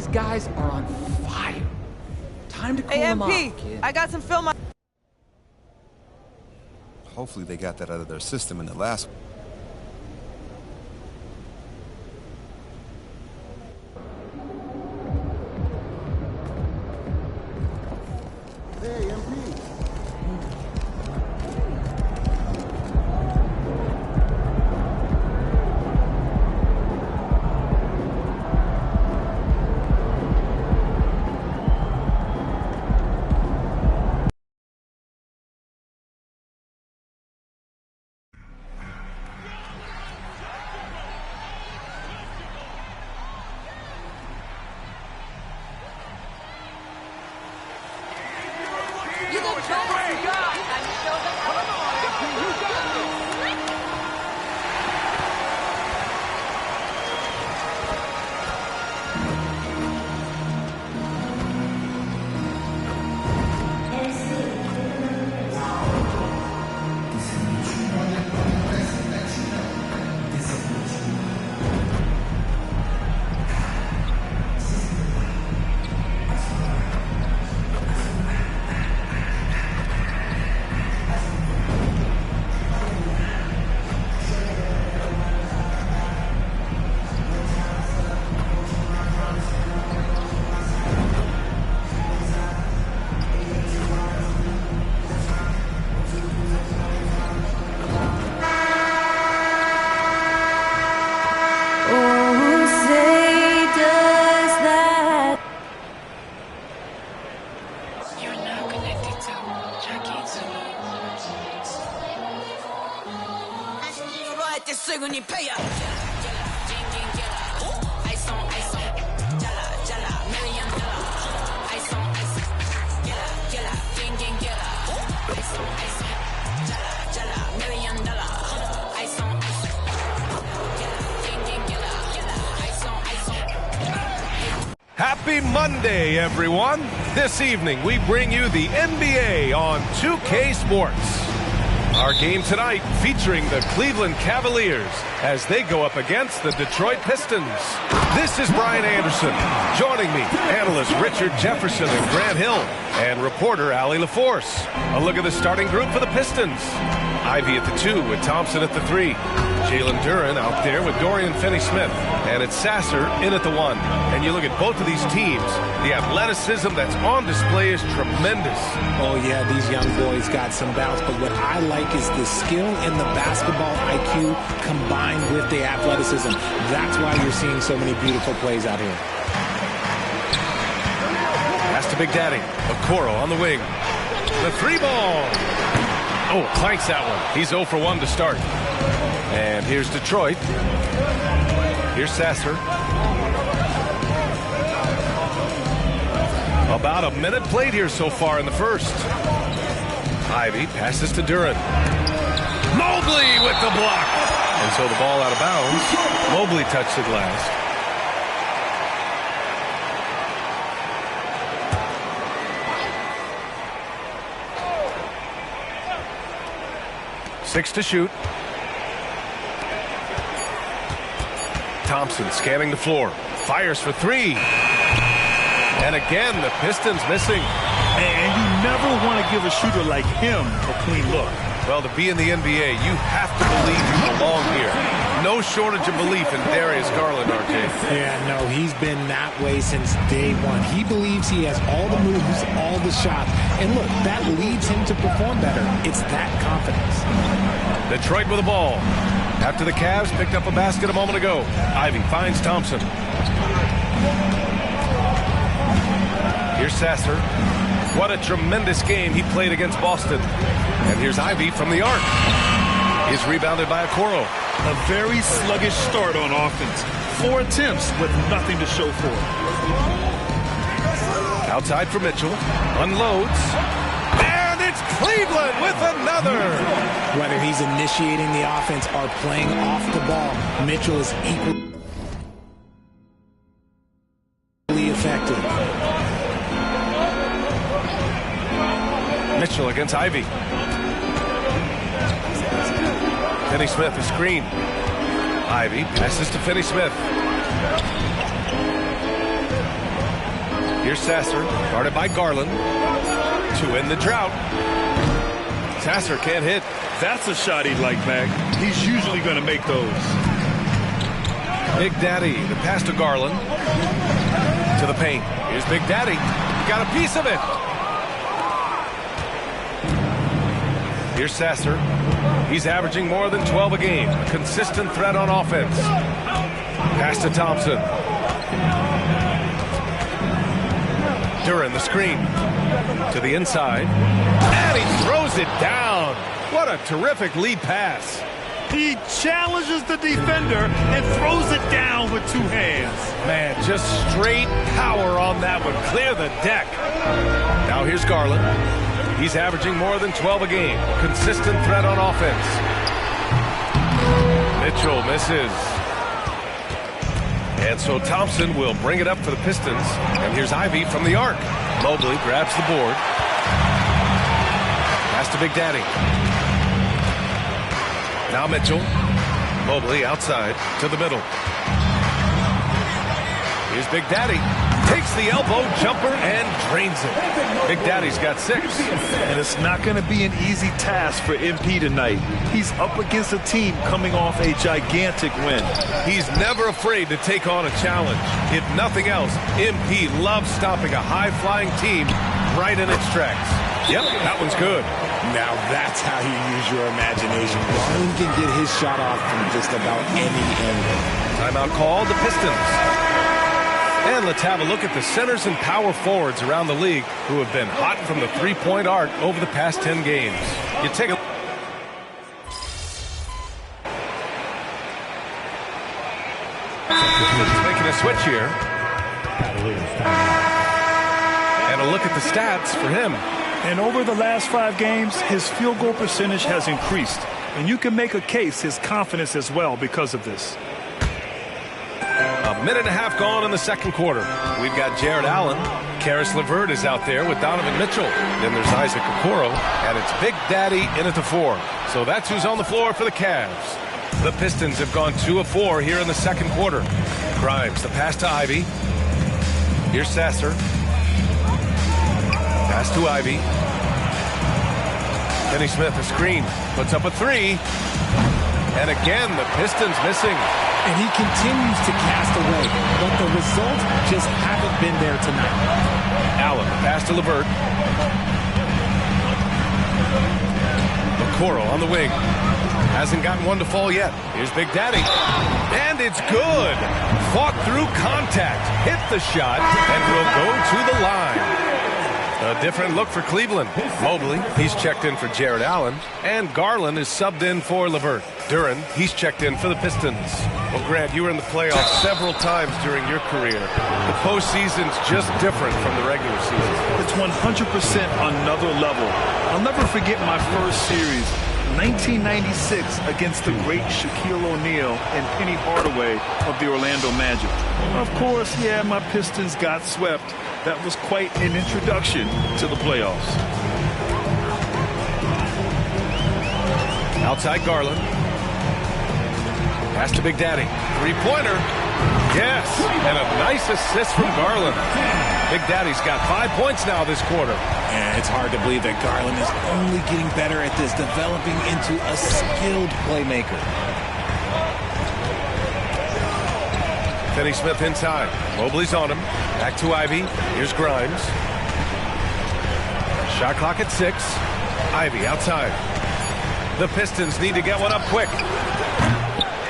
These guys are on fire. Time to cool them off, kid. I got some film on. Hopefully they got that out of their system in the last one. Hey, MP. Happy Monday, everyone. This evening, we bring you the NBA on 2K Sports. Our game tonight featuring the Cleveland Cavaliers as they go up against the Detroit Pistons. This is Brian Anderson. Joining me, analysts Richard Jefferson and Grant Hill, and reporter Allie LaForce. A look at the starting group for the Pistons. Ivy at the 2 with Thompson at the 3. Jalen Duren out there with Dorian Finney-Smith. And it's Sasser in at the 1. And you look at both of these teams, the athleticism that's on display is tremendous. Oh, yeah, these young boys got some bounce. But what I like is the skill and the basketball IQ combined with the athleticism. That's why you're seeing so many beautiful plays out here. Pass to Big Daddy. Okoro on the wing. The 3-ball. Oh, clanks that one. He's 0 for 1 to start. And here's Detroit. Here's Sasser. About a minute played here so far in the first. Ivy passes to Duren. Mobley with the block. And so the ball out of bounds. Mobley touched the glass. Six to shoot. Thompson scanning the floor. Fires for 3. And again, the Pistons missing. And you never want to give a shooter like him a clean look. Well, to be in the NBA, you have to believe you belong here. No shortage of belief in Darius Garland, RJ. Yeah, no, he's been that way since day one. He believes he has all the moves, all the shots. And look, that leads him to perform better. It's that confidence. Detroit with the ball. After the Cavs picked up a basket a moment ago. Ivy finds Thompson. Here's Sasser. What a tremendous game he played against Boston. And here's Ivy from the arc. He's rebounded by Okoro. A very sluggish start on offense. 4 attempts with nothing to show for it. Outside for Mitchell. Unloads. And it's Cleveland with another. Whether he's initiating the offense or playing off the ball, Mitchell is equally effective. Mitchell against Ivy. Finney-Smith, a screen. Ivy passes to Finney-Smith. Here's Sasser, guarded by Garland. To end the drought. Sasser can't hit. That's a shot he'd like back. He's usually going to make those. Big Daddy, the pass to Garland. To the paint. Here's Big Daddy. He got a piece of it. Here's Sasser. He's averaging more than 12 a game. A consistent threat on offense. Pass to Thompson. Duran, the screen. To the inside. And he throws it down. What a terrific lead pass. He challenges the defender and throws it down with two hands. Man, just straight power on that one. Clear the deck. Now here's Garland. He's averaging more than 12 a game. Consistent threat on offense. Mitchell misses. And so Thompson will bring it up for the Pistons. And here's Ivy from the arc. Mobley grabs the board. Pass to Big Daddy. Now Mitchell. Mobley outside to the middle. Here's Big Daddy. Takes the elbow jumper and drains it. Big Daddy's got 6. And it's not going to be an easy task for MP tonight. He's up against a team coming off a gigantic win. He's never afraid to take on a challenge. If nothing else, MP loves stopping a high-flying team right in its tracks. Yep, that one's good. Now that's how you use your imagination. Garland can get his shot off from just about any angle. Timeout called, the Pistons. And let's have a look at the centers and power forwards around the league who have been hot from the three-point arc over the past 10 games. You take a making a switch here. And a look at the stats for him. And over the last 5 games, his field goal percentage has increased. And you can make a case his confidence as well because of this. A minute and a half gone in the second quarter. We've got Jared Allen. Karis LeVert is out there with Donovan Mitchell. Then there's Isaac Okoro. And it's Big Daddy in at the 4. So that's who's on the floor for the Cavs. The Pistons have gone 2 of 4 here in the second quarter. Grimes, the pass to Ivy. Here's Sasser. Pass to Ivy. Finney Smith, a screen. Puts up a 3. And again, the Pistons missing. And he continues to cast away, but the results just haven't been there tonight. Allen, pass to LeVert. Okoro on the wing. Hasn't gotten one to fall yet. Here's Big Daddy. And it's good. Fought through contact. Hit the shot and will go to the line. A different look for Cleveland. Mobley, he's checked in for Jared Allen. And Garland is subbed in for LeVert. Duran, he's checked in for the Pistons. Well, Grant, you were in the playoffs several times during your career. The postseason's just different from the regular season. It's 100% another level. I'll never forget my first series, 1996, against the great Shaquille O'Neal and Penny Hardaway of the Orlando Magic. Of course, yeah, my Pistons got swept. That was quite an introduction to the playoffs. Outside Garland. Pass to Big Daddy. Three-pointer. Yes, and a nice assist from Garland. Big Daddy's got 5 points now this quarter. And it's hard to believe that Garland is only getting better at this, developing into a skilled playmaker. Finney Smith inside. Mobley's on him. Back to Ivy. Here's Grimes. Shot clock at 6. Ivy outside. The Pistons need to get one up quick.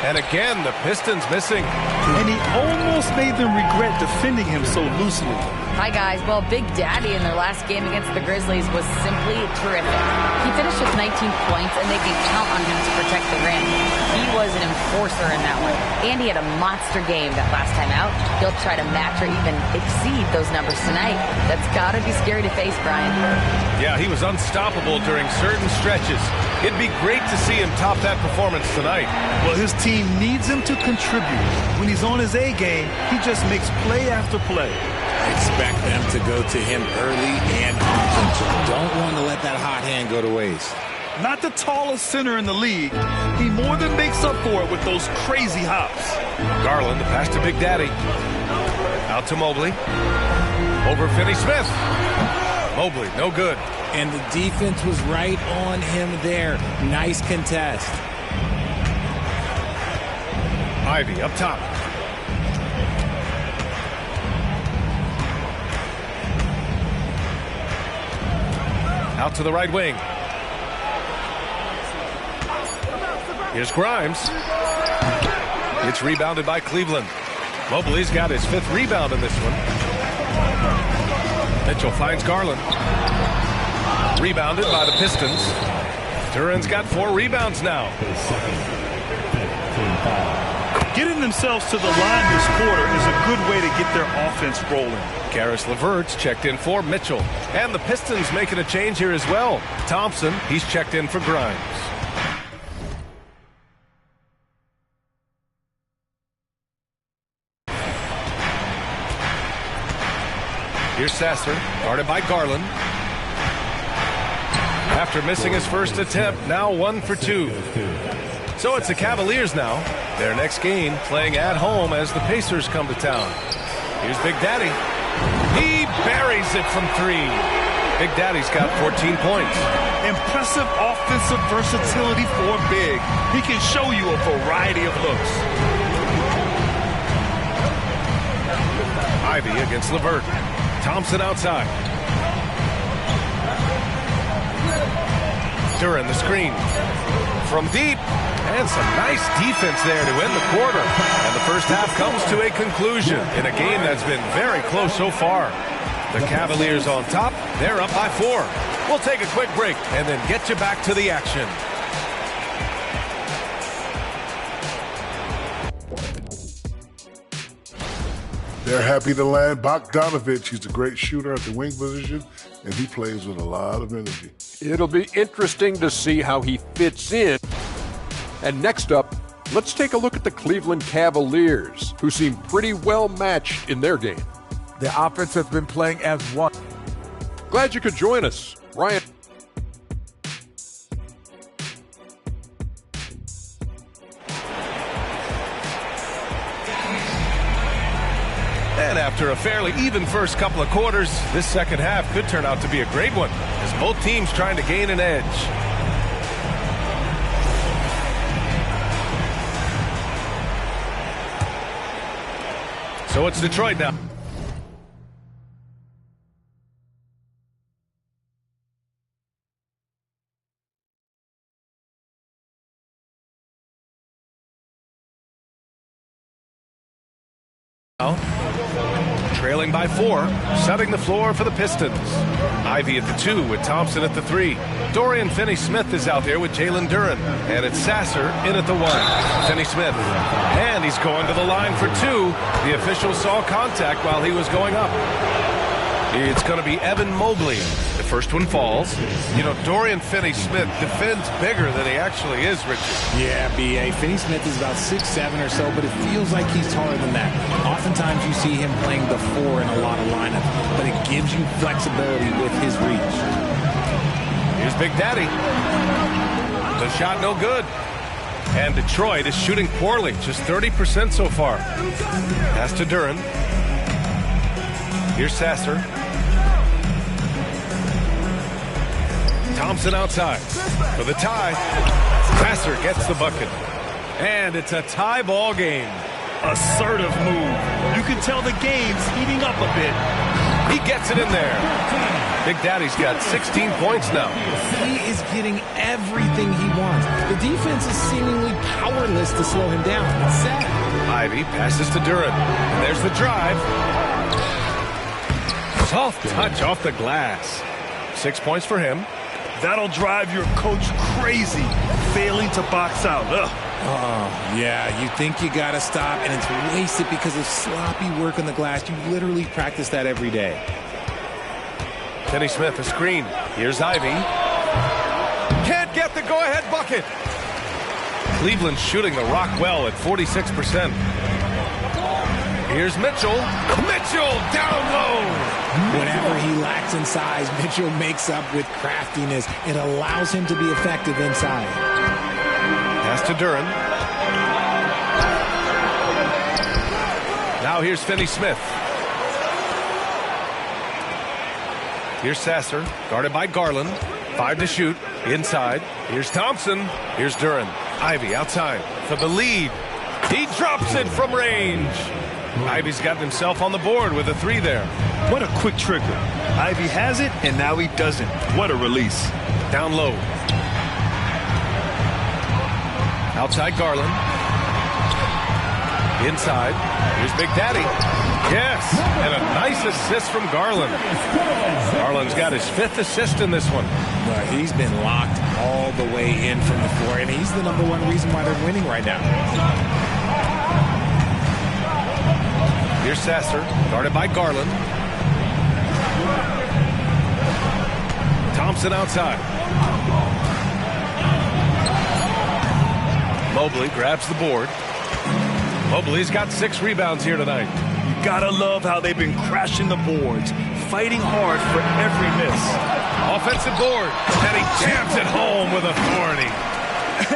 And again, the Pistons missing. And he almost made them regret defending him so loosely. Hi, guys. Well, Big Daddy in their last game against the Grizzlies was simply terrific. He finished with 19 points, and they can count on him to protect the rim. He was an enforcer in that one. And he had a monster game that last time out. He'll try to match or even exceed those numbers tonight. That's got to be scary to face, Brian. Yeah, he was unstoppable during certain stretches. It'd be great to see him top that performance tonight. Well, his team needs him to contribute. When he's on his A game, he just makes play after play. Expect them to go to him early and often, so don't want to let that hot hand go to waste. Not the tallest center in the league, he more than makes up for it with those crazy hops. Garland, the pass to Big Daddy. Out to Mobley. Over Finney-Smith. Mobley, no good. And the defense was right on him there. Nice contest. Ivy up top. Out to the right wing. Here's Grimes. It's rebounded by Cleveland. Mobley's got his 5th rebound in this one. Mitchell finds Garland. Rebounded by the Pistons. Duran's got 4 rebounds now. Getting themselves to the line this quarter is a good way to get their offense rolling. Karis LeVert's checked in for Mitchell. And the Pistons making a change here as well. Thompson, he's checked in for Grimes. Here's Sasser, guarded by Garland. After missing his first attempt, now 1 for 2. So it's the Cavaliers now. Their next game playing at home as the Pacers come to town. Here's Big Daddy. He buries it from 3. Big Daddy's got 14 points. Impressive offensive versatility for Big. He can show you a variety of looks. Ivy against LeVert. Thompson outside. Duran the screen. From deep. And some nice defense there to end the quarter. And the first half comes to a conclusion in a game that's been very close so far. The Cavaliers on top. They're up by 4. We'll take a quick break and then get you back to the action. They're happy to land Bogdanovich. He's a great shooter at the wing position, and he plays with a lot of energy. It'll be interesting to see how he fits in. And next up, let's take a look at the Cleveland Cavaliers, who seem pretty well matched in their game. The offense has been playing as one. Glad you could join us, Ryan. And after a fairly even first couple of quarters, this second half could turn out to be a great one, as both teams trying to gain an edge. So it's Detroit now. Trailing by 4, setting the floor for the Pistons. Ivy at the 2 with Thompson at the 3. Dorian Finney-Smith is out there with Jalen Duran. And it's Sasser in at the 1. Finney-Smith. And he's going to the line for 2. The official saw contact while he was going up. It's going to be Evan Mobley. The first one falls. You know, Dorian Finney-Smith defends bigger than he actually is, Richard. Yeah, B.A. Finney-Smith is about 6'7" or so, but it feels like he's taller than that. Oftentimes you see him playing the 4 in a lot of lineups, but it gives you flexibility with his reach. Here's Big Daddy. The shot no good. And Detroit is shooting poorly, just 30% so far. Pass to Duran. Here's Sasser. Thompson outside for the tie. Sasser gets the bucket. And it's a tie ball game. Assertive move. You can tell the game's heating up a bit. He gets it in there. Big Daddy's got 16 points now. He is getting everything he wants. The defense is seemingly powerless to slow him down. It's sad. Ivy passes to Duran. And there's the drive. Soft touch off the glass. 6 points for him. That'll drive your coach crazy, failing to box out. Ugh. Oh, yeah, you think you got to stop, and it's wasted because of sloppy work on the glass. You literally practice that every day. Finney-Smith, a screen. Here's Ivy. Can't get the go-ahead bucket. Cleveland shooting the rock well at 46%. Here's Mitchell. Mitchell down low. Whenever he lacks in size, Mitchell makes up with craftiness. It allows him to be effective inside. Pass to Duran. Now here's Finney-Smith. Here's Sasser, guarded by Garland. 5 to shoot, inside. Here's Thompson. Here's Duran. Ivy outside for the lead. He drops it from range. Ivy's gotten himself on the board with a 3 there. What a quick trigger. Ivy has it, and now he doesn't. What a release. Down low. Outside Garland. Inside. Here's Big Daddy. Yes, and a nice assist from Garland. Garland's got his 5th assist in this one. Well, he's been locked all the way in from the floor, and he's the #1 reason why they're winning right now. Here's Sasser, guarded by Garland. Thompson outside. Mobley grabs the board. Mobley's got 6 rebounds here tonight. You gotta love how they've been crashing the boards, fighting hard for every miss. Offensive board, and he jams it home with authority.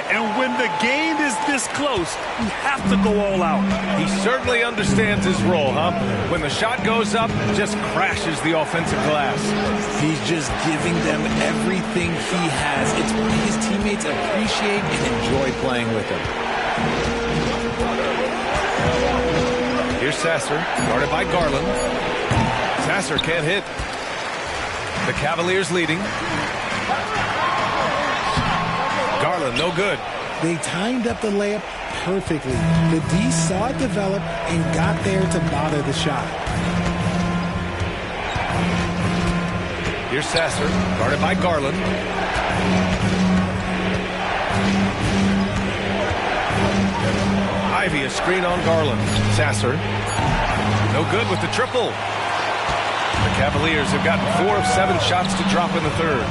And when the game is this close, you have to go all out. He certainly understands his role, huh? When the shot goes up, just crashes the offensive glass. He's just giving them everything he has. It's what his teammates appreciate and enjoy playing with him. Here's Sasser, guarded by Garland. Sasser can't hit. The Cavaliers leading. Garland, no good. They timed up the layup perfectly. The D saw it develop and got there to bother the shot. Here's Sasser, guarded by Garland. Ivy, a screen on Garland. Sasser, no good with the triple. The Cavaliers have gotten 4 of 7 shots to drop in the 3rd.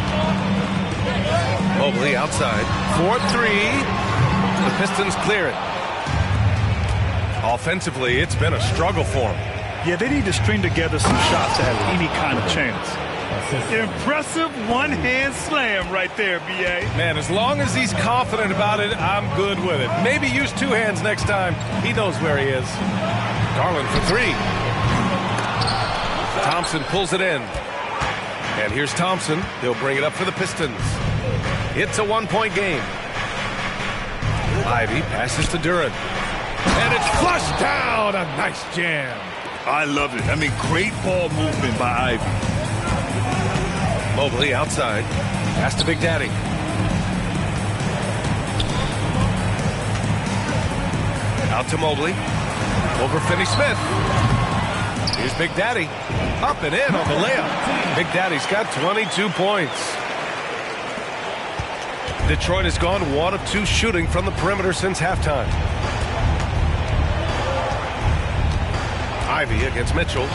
Mobley outside. 4-3. The Pistons clear it. Offensively, it's been a struggle for them. Yeah, they need to string together some shots to have any kind of chance. Impressive one-hand slam right there, B.A. Man, as long as he's confident about it, I'm good with it. Maybe use 2 hands next time. He knows where he is. Garland for 3. Thompson pulls it in. And here's Thompson. He'll bring it up for the Pistons. It's a 1-point game. Ivy passes to Duran. And it's flushed down. A nice jam. I love it. I mean, great ball movement by Ivy. Mobley outside. Pass to Big Daddy. Out to Mobley. Over Finney-Smith. Here's Big Daddy. Up and in on the layup. Big Daddy's got 22 points. Detroit has gone 1 of 2 shooting from the perimeter since halftime. Ivy against Mitchell.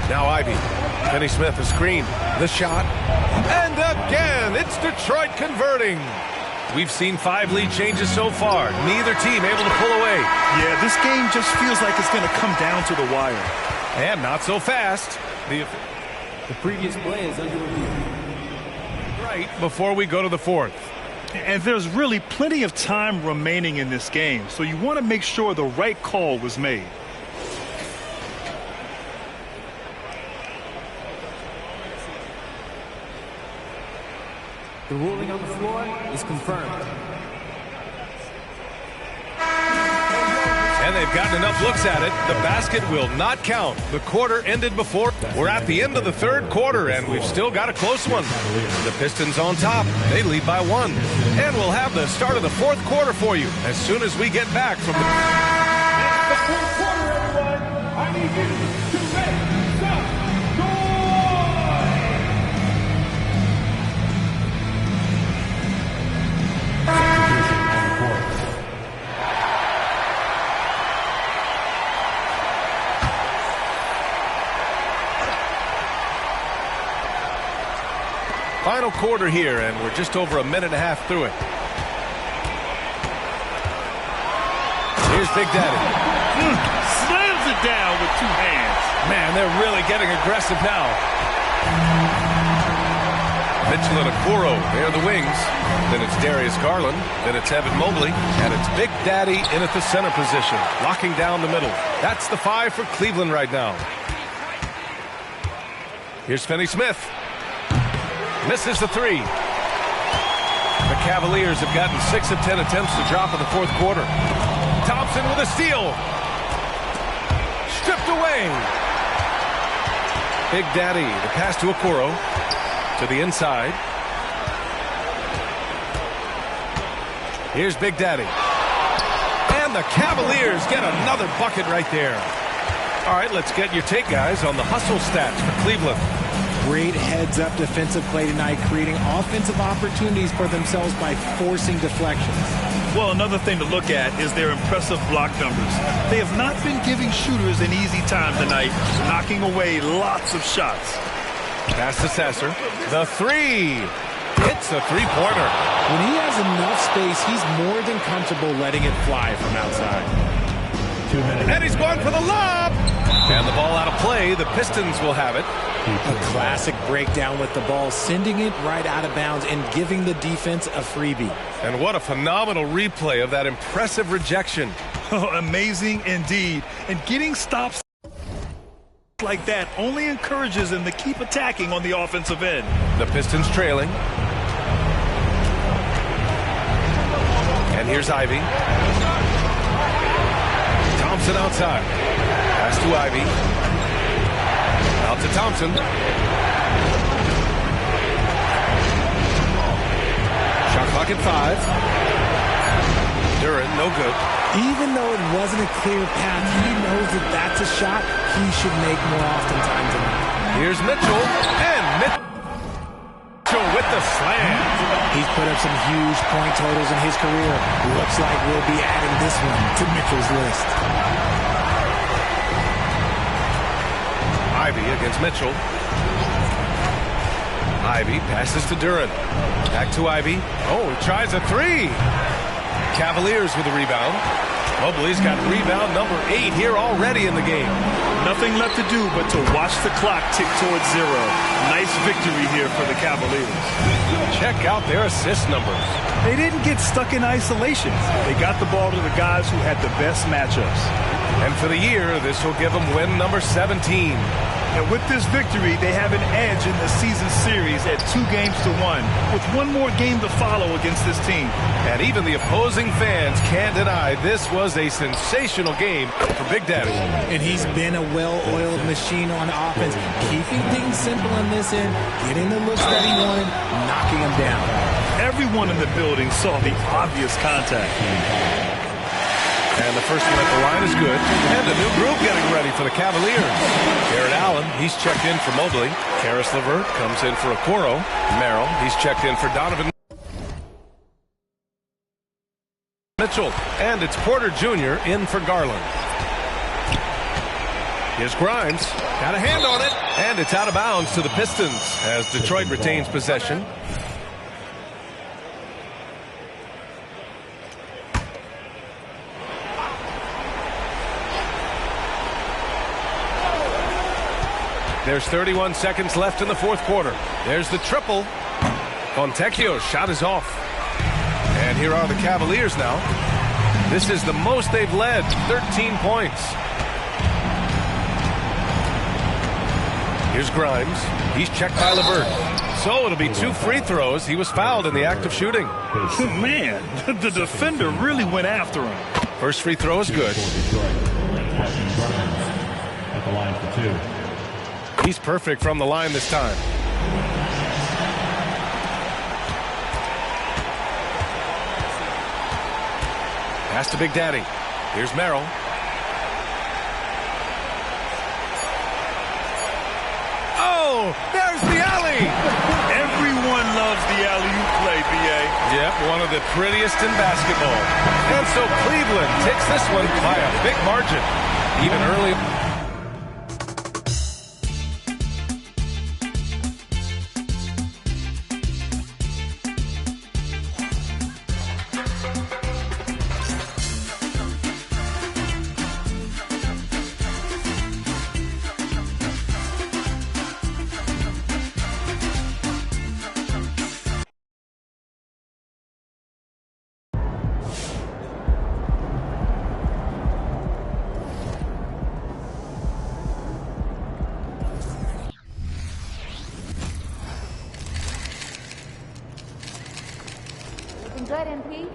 Now Ivy. Finney-Smith a screen. The shot. And again, it's Detroit converting. We've seen 5 lead changes so far. Neither team able to pull away. Yeah, this game just feels like it's going to come down to the wire. And not so fast. The previous play is under review. Right before we go to the 4th. And there's really plenty of time remaining in this game, so you want to make sure the right call was made. The ruling on the floor is confirmed. And they've gotten enough looks at it. The basket will not count. The quarter ended before. We're at the end of the 3rd quarter, and we've still got a close one. The Pistons on top. They lead by 1. And we'll have the start of the 4th quarter for you as soon as we get back from the... The 4th quarter, everyone. I need you to make some noise. Final quarter here, and we're just over a minute and a half through it. Here's Big Daddy. Slams it down with 2 hands. Man, they're really getting aggressive now. Mitchell and Okoro, they're the wings. Then it's Darius Garland. Then it's Evan Mobley. And it's Big Daddy in at the center position, locking down the middle. That's the 5 for Cleveland right now. Here's Finney Smith. Misses the three. The Cavaliers have gotten 6 of 10 attempts to drop in the fourth quarter. Thompson with a steal. Stripped away. Big Daddy, the pass to Okoro. To the inside. Here's Big Daddy. And the Cavaliers get another bucket right there. All right, let's get your take, guys, on the hustle stats for Cleveland. Great heads-up defensive play tonight, creating offensive opportunities for themselves by forcing deflections. Well, another thing to look at is their impressive block numbers. They have not been giving shooters an easy time tonight, knocking away lots of shots. Pass to Sasser. The three. Hits a three-pointer. When he has enough space, he's more than comfortable letting it fly from outside. 2 minutes. And he's going for the lob. And the ball out of play. The Pistons will have it. A classic breakdown with the ball, sending it right out of bounds and giving the defense a freebie. And what a phenomenal replay of that impressive rejection. Oh, amazing indeed. And getting stops like that only encourages them to keep attacking on the offensive end. The Pistons trailing. And here's Ivy. Thompson outside. Pass to Ivy. Out to Thompson. Shot clock at 5. Duran, no good. Even though it wasn't a clear path, he knows that that's a shot he should make more oftentimes than not. Here's Mitchell. And Mitchell with the slam. He's put up some huge point totals in his career. Looks like we'll be adding this one to Mitchell's list. Ivy against Mitchell. Ivy passes to Duran. Back to Ivy. Oh, he tries a three. Cavaliers with a rebound. Mobley's got rebound number 8 here already in the game. Nothing left to do but to watch the clock tick towards 0. Nice victory here for the Cavaliers. Check out their assist numbers. They didn't get stuck in isolation. They got the ball to the guys who had the best matchups. And for the year, this will give them win number 17. And with this victory, they have an edge in the season series at 2 games to 1, with one more game to follow against this team. And even the opposing fans can't deny this was a sensational game for Big Daddy. And he's been a well-oiled machine on offense, keeping things simple on this end, getting the looks that he wanted, knocking them down. Everyone in the building saw the obvious contact. And the first one at the line is good. And the new group getting ready for the Cavaliers. Garrett Allen, he's checked in for Mobley. Karis LeVert comes in for Okoro. Merrill, he's checked in for Donovan Mitchell. And it's Porter Jr. in for Garland. Here's Grimes. Got a hand on it. And it's out of bounds to the Pistons as Detroit retains possession. There's 31 seconds left in the fourth quarter. There's the triple. Fontecchio's shot is off. And here are the Cavaliers now. This is the most they've led, 13 points. Here's Grimes. He's checked by LeVert. So it'll be 2 free throws. He was fouled in the act of shooting. Man, the defender really went after him. First free throw is good. At the line for 2. He's perfect from the line this time. Pass to Big Daddy. Here's Merrill. Oh, there's the alley. Everyone loves the alley-oop play, B.A. Yep, one of the prettiest in basketball. And so Cleveland takes this one by a big margin. Even early. ahead, MP.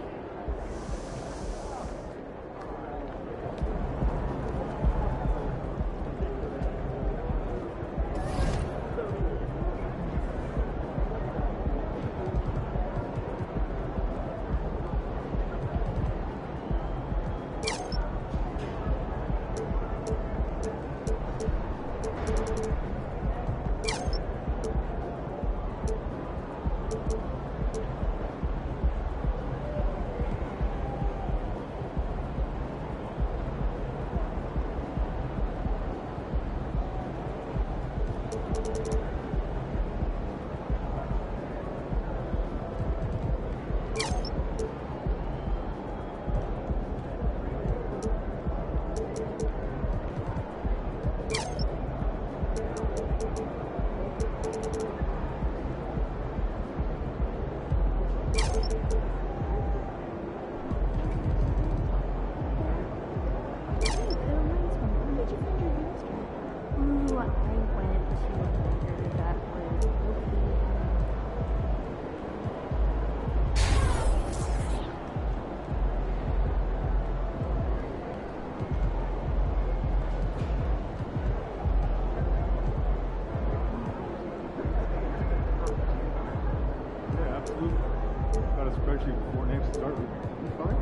Before names start with fights?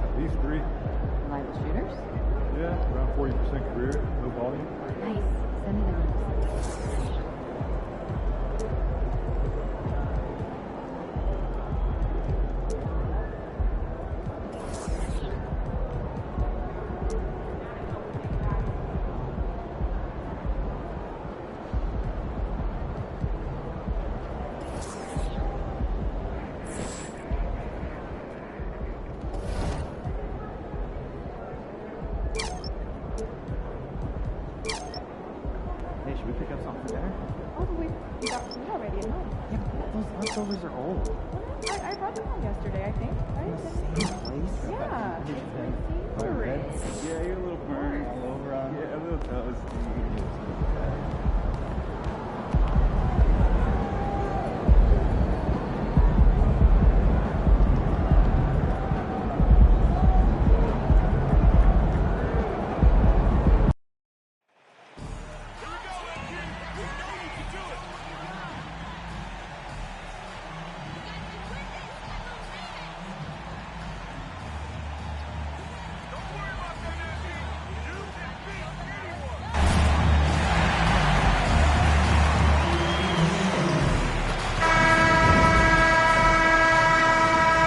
At least 3. Reliable shooters? Yeah, around 40% career, no volume. Nice. Send me those. Hey, should we pick up something for dinner? Oh, we got food already at home. Yeah, but those leftovers are old. I brought them home yesterday, I think. Right? Same place? Yeah. It's my Red. favorite. Yeah, you're a little burnt all over on. Yeah, a little toast.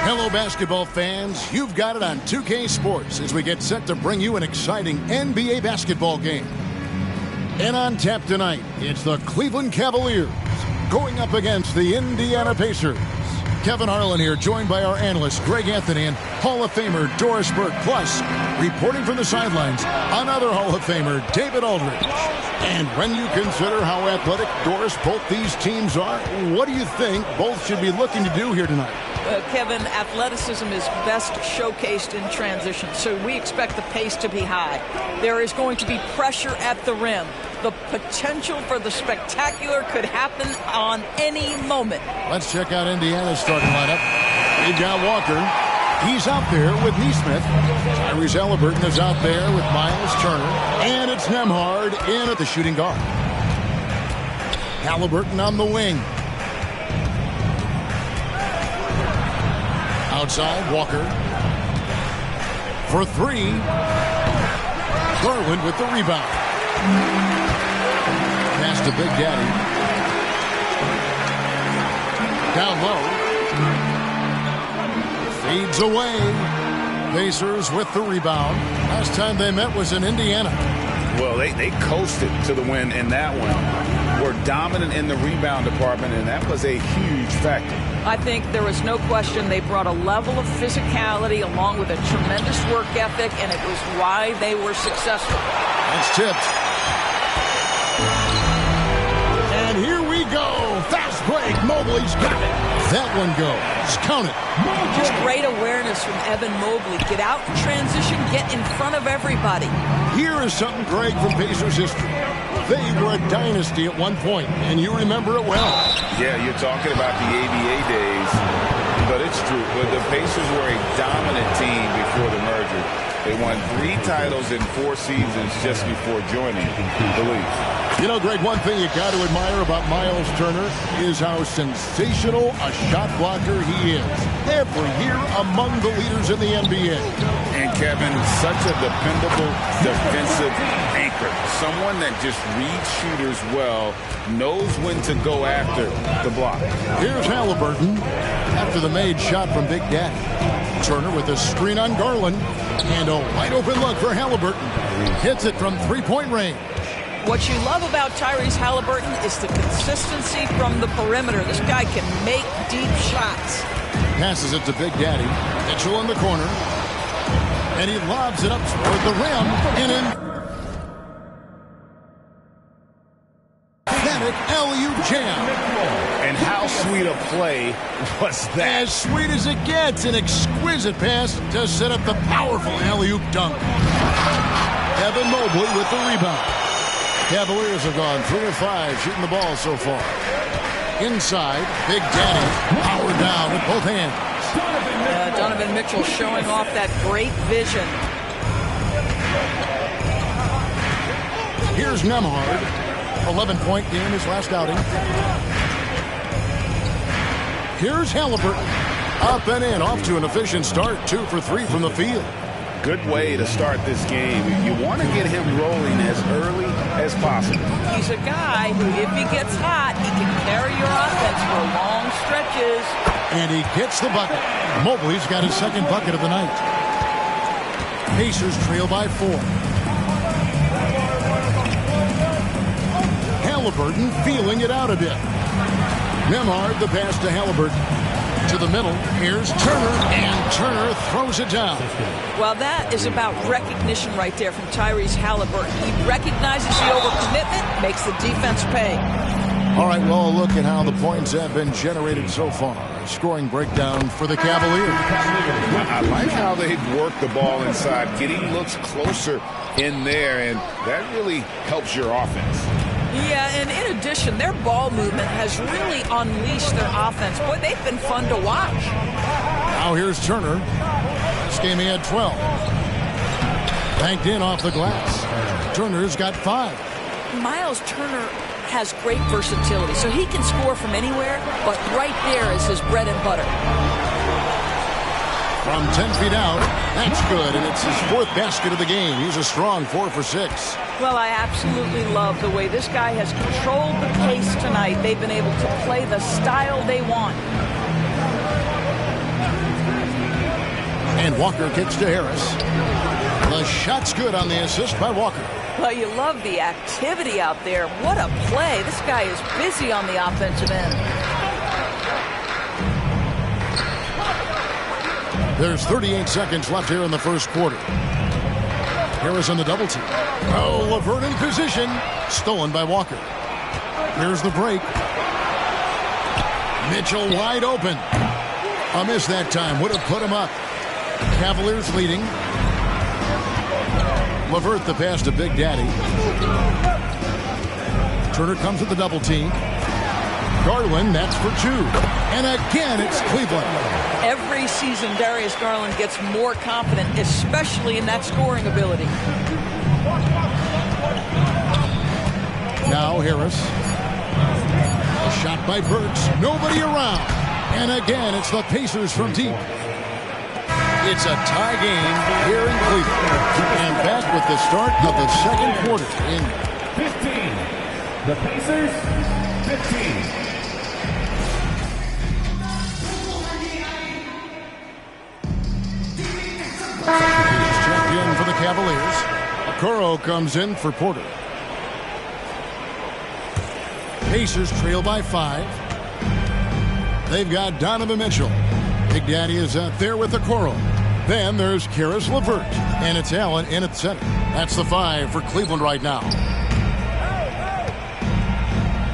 Hello, basketball fans. You've got it on 2K Sports as we get set to bring you an exciting NBA basketball game. And on tap tonight, it's the Cleveland Cavaliers going up against the Indiana Pacers. Kevin Harlan here, joined by our analyst Greg Anthony and Hall of Famer Doris Burke. Plus, reporting from the sidelines, another Hall of Famer, David Aldridge. And when you consider how athletic, Doris, both these teams are, what do you think both should be looking to do here tonight? Kevin, athleticism is best showcased in transition, so we expect the pace to be high. There is going to be pressure at the rim. The potential for the spectacular could happen on any moment. Let's check out Indiana's starting lineup. They've got Walker. He's out there with Neesmith. Tyrese Halliburton is out there with Miles Turner. And it's Nembhard in at the shooting guard. Halliburton on the wing. Outside, Walker. For 3. Garland with the rebound. Pass to Big Daddy. Down low. Feeds away. Pacers with the rebound. Last time they met was in Indiana. Well, they coasted to the win in that one. Were dominant in the rebound department, and that was a huge factor. I think there was no question they brought a level of physicality along with a tremendous work ethic, and it was why they were successful. That's tipped. And here we go. Fast break. Mobley's got it. That one goes. Count it. Just great awareness from Evan Mobley. Get out in transition, get in front of everybody. Here is something, Greg, from Pacers history. They were a dynasty at one point, and you remember it well. Yeah, you're talking about the ABA days. but it's true. The Pacers were a dominant team before the merger. They won 3 titles in 4 seasons just before joining the league. You know, Greg, one thing you got to admire about Miles Turner is how sensational a shot blocker he is. Every year among the leaders in the NBA. And Kevin, such a dependable defensive anchor. Someone that just reads shooters well, knows when to go after the block. Here's Halliburton after the made shot from Big Daddy. Turner with a screen on Garland. And a wide open look for Halliburton. Hits it from 3-point range. What you love about Tyrese Halliburton is the consistency from the perimeter. This guy can make deep shots. Passes it to Big Daddy. Mitchell in the corner. And he lobs it up toward the rim. And in. Pathetic alley-oop jam. And how sweet a play was that? As sweet as it gets. An exquisite pass to set up the powerful alley-oop dunk. Evan Mobley with the rebound. Cavaliers have gone 3 of 5 shooting the ball so far. Inside, Big Daddy powered down with both hands. Donovan Mitchell showing off that great vision. Here's Nemhard. 11-point game his last outing. Here's Halliburton. Up and in, off to an efficient start. 2 for 3 from the field. Good way to start this game. You want to get him rolling as early as possible. He's a guy who, if he gets hot, he can carry your offense for long stretches. And he gets the bucket. Mobley's got his second bucket of the night. Pacers trail by 4. Halliburton feeling it out a bit. Nemhard, the pass to Halliburton. To the middle, here's Turner, and Turner throws it down. Well, that is about recognition right there from Tyrese Halliburton. He recognizes the overcommitment, makes the defense pay. All right, well, look at how the points have been generated so far. Scoring breakdown for the Cavaliers. I like how they've worked the ball inside, getting looks closer in there, and that really helps your offense. Yeah, and in addition, their ball movement has really unleashed their offense. Boy, they've been fun to watch. Now here's Turner. This game he had 12. Banked in off the glass. Turner's got 5. Miles Turner has great versatility, so he can score from anywhere, but right there is his bread and butter. From 10 feet out, that's good, and it's his 4th basket of the game. He's a strong 4 for 6. Well, I absolutely love the way this guy has controlled the pace tonight. They've been able to play the style they want. And Walker kicks to Harris. The shot's good on the assist by Walker. Well, you love the activity out there. What a play. This guy is busy on the offensive end. There's 38 seconds left here in the first quarter. Harris on the double team. Oh, LeVert in position. Stolen by Walker. Here's the break. Mitchell wide open. A miss that time. Would have put him up. Cavaliers leading. LeVert the pass to Big Daddy. Turner comes with the double team. Garland, that's for 2. And again, it's Cleveland. Every season, Darius Garland gets more confident, especially in that scoring ability. Now Harris. A shot by Burks. Nobody around. And again, it's the Pacers from deep. It's a tie game here in Cleveland. And back with the start of the second quarter. In 15. The Pacers, 15. Checked in for the Cavaliers. Okoro comes in for Porter. Pacers trail by 5. They've got Donovan Mitchell. Big Daddy is out there with Okoro. Then there's Karis LeVert. And it's Allen in at center. That's the 5 for Cleveland right now.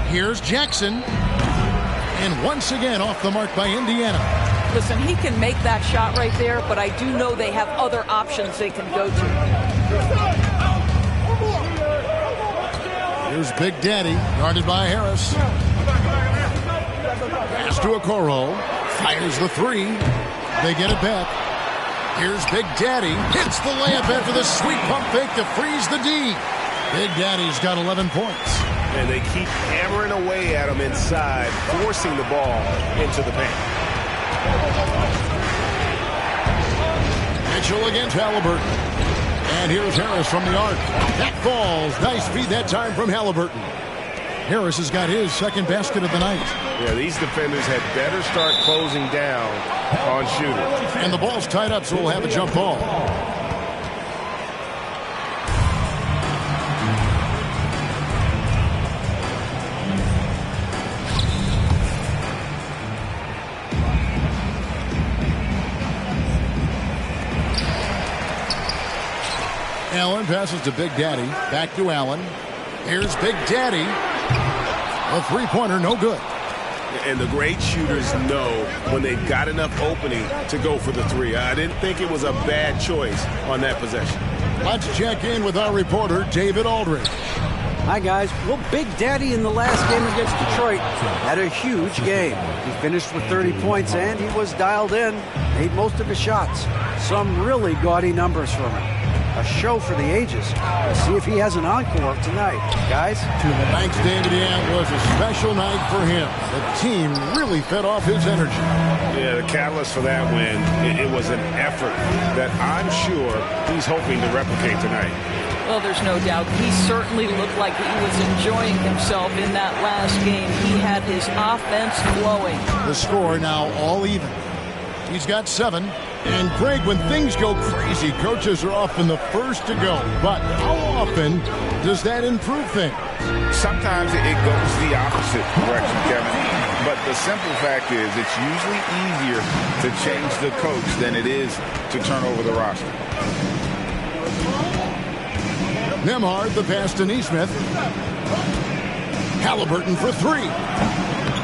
Here's Jackson. And once again off the mark by Indiana. Listen, he can make that shot right there, but I do know they have other options they can go to. Here's Big Daddy, guarded by Harris. Pass to Okoro. Fires the three. They get it back. Here's Big Daddy. Hits the layup after the sweet pump fake to freeze the D. Big Daddy's got 11 points. And they keep hammering away at him inside, forcing the ball into the paint. Mitchell against Halliburton. And here's Harris from the arc. That falls. Nice feed that time from Halliburton. Harris has got his second basket of the night. Yeah, these defenders had better start closing down on shooters. And the ball's tied up, so we'll have a jump ball. Allen passes to Big Daddy. Back to Allen. Here's Big Daddy. A three-pointer, no good. And the great shooters know when they've got enough opening to go for the three. I didn't think it was a bad choice on that possession. Let's check in with our reporter, David Aldridge. Hi, guys. Well, Big Daddy in the last game against Detroit had a huge game. He finished with 30 points, and he was dialed in, made most of his shots. Some really gaudy numbers from him. A show for the ages. We'll see if he has an encore tonight. Guys? Thanks, David. Yeah, it was a special night for him. The team really fed off his energy. Yeah, the catalyst for that win, it was an effort that I'm sure he's hoping to replicate tonight. Well, there's no doubt. He certainly looked like he was enjoying himself in that last game. He had his offense flowing. The score now all even. He's got 7. And, Greg, when things go crazy, coaches are often the first to go. But how often does that improve things? Sometimes it goes the opposite direction, Kevin. But the simple fact is it's usually easier to change the coach than it is to turn over the roster. Nembhard, the pass to Neesmith. Halliburton for 3.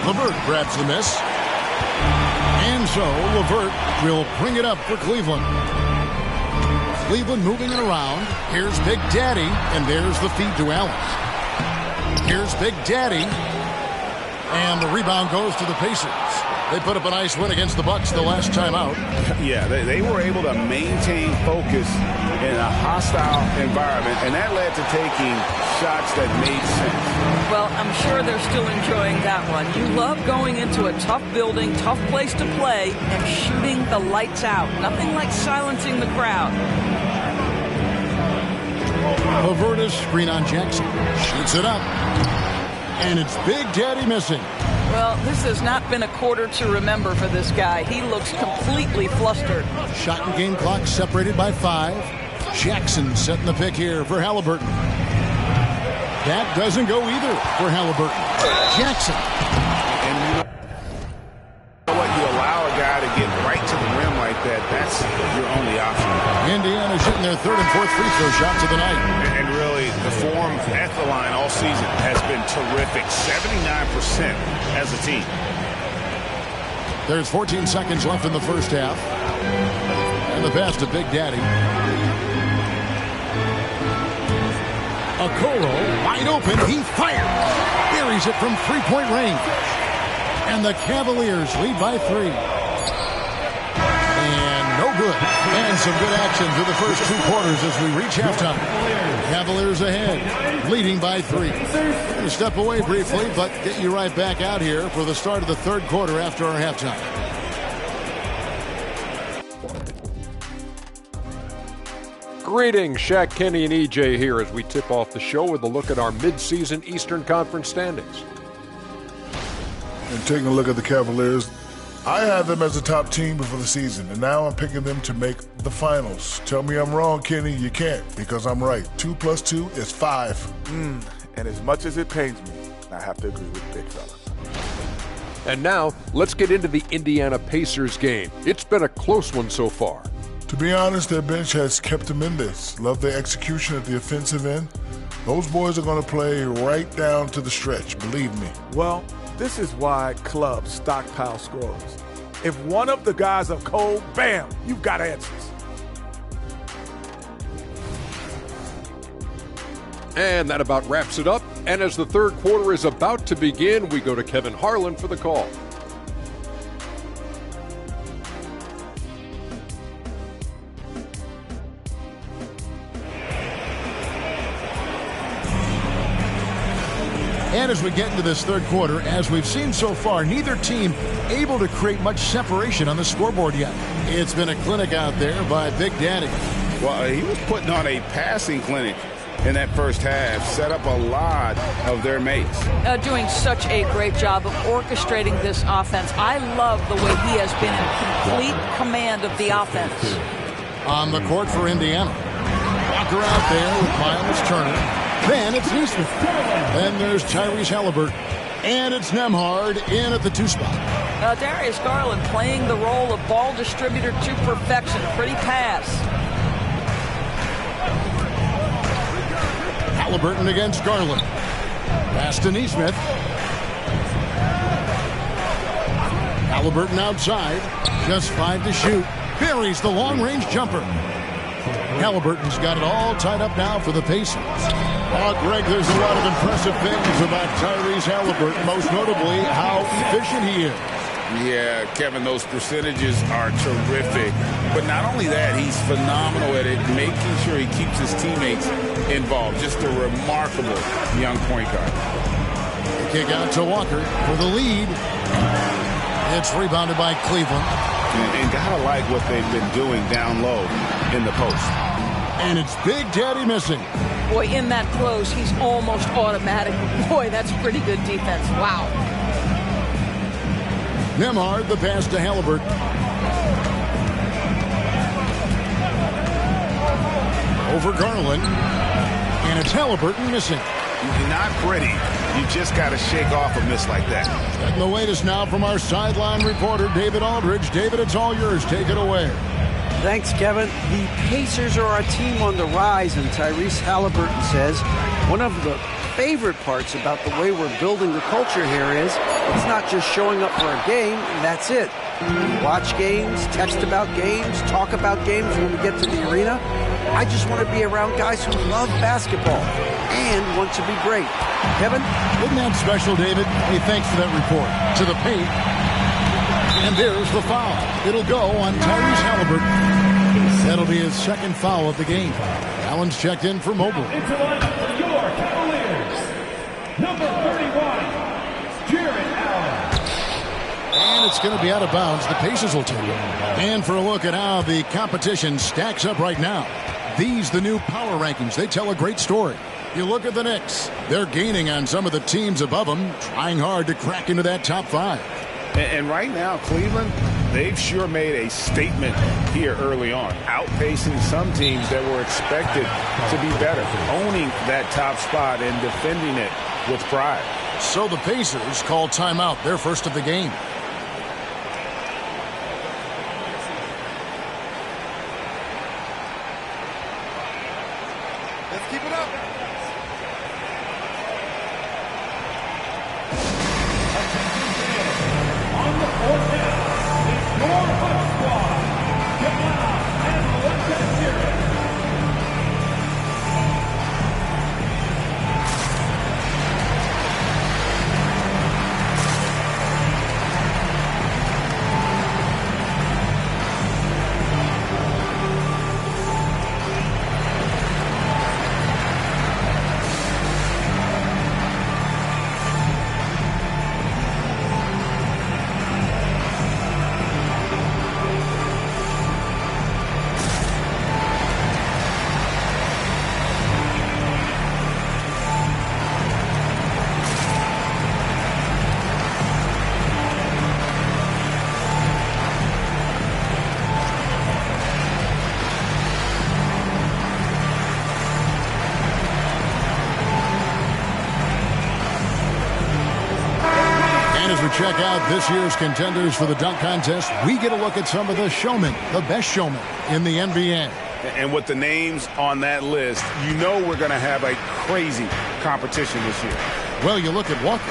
LeVert grabs the miss. And so LeVert will bring it up for Cleveland. Cleveland moving it around. Here's Big Daddy, and there's the feed to Allen. Here's Big Daddy, and the rebound goes to the Pacers. They put up a nice win against the Bucks the last time out. Yeah, they were able to maintain focus in a hostile environment, and that led to taking shots that made sense. Well, I'm sure they're still enjoying that one. You love going into a tough building, tough place to play, and shooting the lights out. Nothing like silencing the crowd. LeVert screen on Jackson. Shoots it up. And it's Big Daddy missing. Well, this has not been a quarter to remember for this guy. He looks completely flustered. Shot and game clock separated by 5. Jackson setting the pick here for Halliburton. That doesn't go either for Halliburton. Jackson. And you know what? You allow a guy to get right to the rim like that. That's your only option. Indiana shooting their 3rd and 4th free throw shots of the night. And really, the form at the line all season has been terrific. 79% as a team. There's 14 seconds left in the first half. And the pass to Big Daddy. Okoro, wide open, he fires. Buries it from three-point range. And the Cavaliers lead by 3. And no good. And some good action through the first 2 quarters as we reach halftime. Cavaliers ahead, leading by 3. Going to step away briefly, but get you right back out here for the start of the 3rd quarter after our halftime. Greetings, Shaq, Kenny, and EJ here as we tip off the show with a look at our midseason Eastern Conference standings. And taking a look at the Cavaliers, I had them as a top team before the season, and now I'm picking them to make the finals. Tell me I'm wrong, Kenny. You can't, because I'm right. 2 + 2 is 5. And as much as it pains me, I have to agree with Big Fella. And now, let's get into the Indiana Pacers game. It's been a close one so far. To be honest, their bench has kept them in this. Love their execution at the offensive end. Those boys are going to play right down to the stretch, believe me. Well, this is why clubs stockpile scorers. If one of the guys are cold, bam, you've got answers. And that about wraps it up. And as the 3rd quarter is about to begin, we go to Kevin Harlan for the call. And as we get into this third quarter, as we've seen so far, neither team able to create much separation on the scoreboard yet. It's been a clinic out there by Big Daddy. Well, he was putting on a passing clinic in that first half, set up a lot of their mates. Doing such a great job of orchestrating this offense. I love the way he has been in complete command of the offense. On the court for Indiana. Walker out there with Miles Turner. Then it's Neesmith. Then there's Tyrese Halliburton. And it's Nembhard in at the 2 spot. Darius Garland playing the role of ball distributor to perfection. Pretty pass. Halliburton against Garland. Pass to Neesmith. Halliburton outside. Just 5 to shoot. Buries the long-range jumper. Halliburton's got it all tied up now for the Pacers. Oh, Greg, there's a lot of impressive things about Tyrese Halliburton, most notably how efficient he is. Yeah, Kevin, those percentages are terrific. But not only that, he's phenomenal at it, making sure he keeps his teammates involved. Just a remarkable young point guard. The kick out to Walker for the lead. It's rebounded by Cleveland. And gotta like what they've been doing down low in the post. And it's Big Daddy missing. Boy, in that close, he's almost automatic. Boy, that's pretty good defense. Wow. Nembhard, the pass to Halliburton. Over Garland. And it's Halliburton missing. Not pretty. You just got to shake off a miss like that. Getting the latest now from our sideline reporter, David Aldridge. David, it's all yours. Take it away. Thanks, Kevin. The Pacers are a team on the rise, and Tyrese Halliburton says one of the favorite parts about the way we're building the culture here is it's not just showing up for a game, and that's it. We watch games, text about games, talk about games when we get to the arena. I just want to be around guys who love basketball and want to be great. Kevin? Isn't that special, David? Hey, thanks for that report. To the paint. And there's the foul. It'll go on Tyrese Halliburton. That'll be his second foul of the game. Allen's checked in for Mobile. Into lineup for your Cavaliers, number 31, Jared Allen. And it's going to be out of bounds. The Pacers will take it. And for a look at how the competition stacks up right now. These, the new power rankings, they tell a great story. You look at the Knicks. They're gaining on some of the teams above them, trying hard to crack into that top 5. And right now, Cleveland, they've sure made a statement here early on, outpacing some teams that were expected to be better, owning that top spot and defending it with pride. So the Pacers call timeout, their first of the game. Let's keep it up. On the fourth down, it's your Hunt Squad. Get out and let's get serious. Check out this year's contenders for the dunk contest. We get a look at some of the showmen, the best showmen in the NBA. And with the names on that list, you know we're going to have a crazy competition this year. Well, you look at Walker,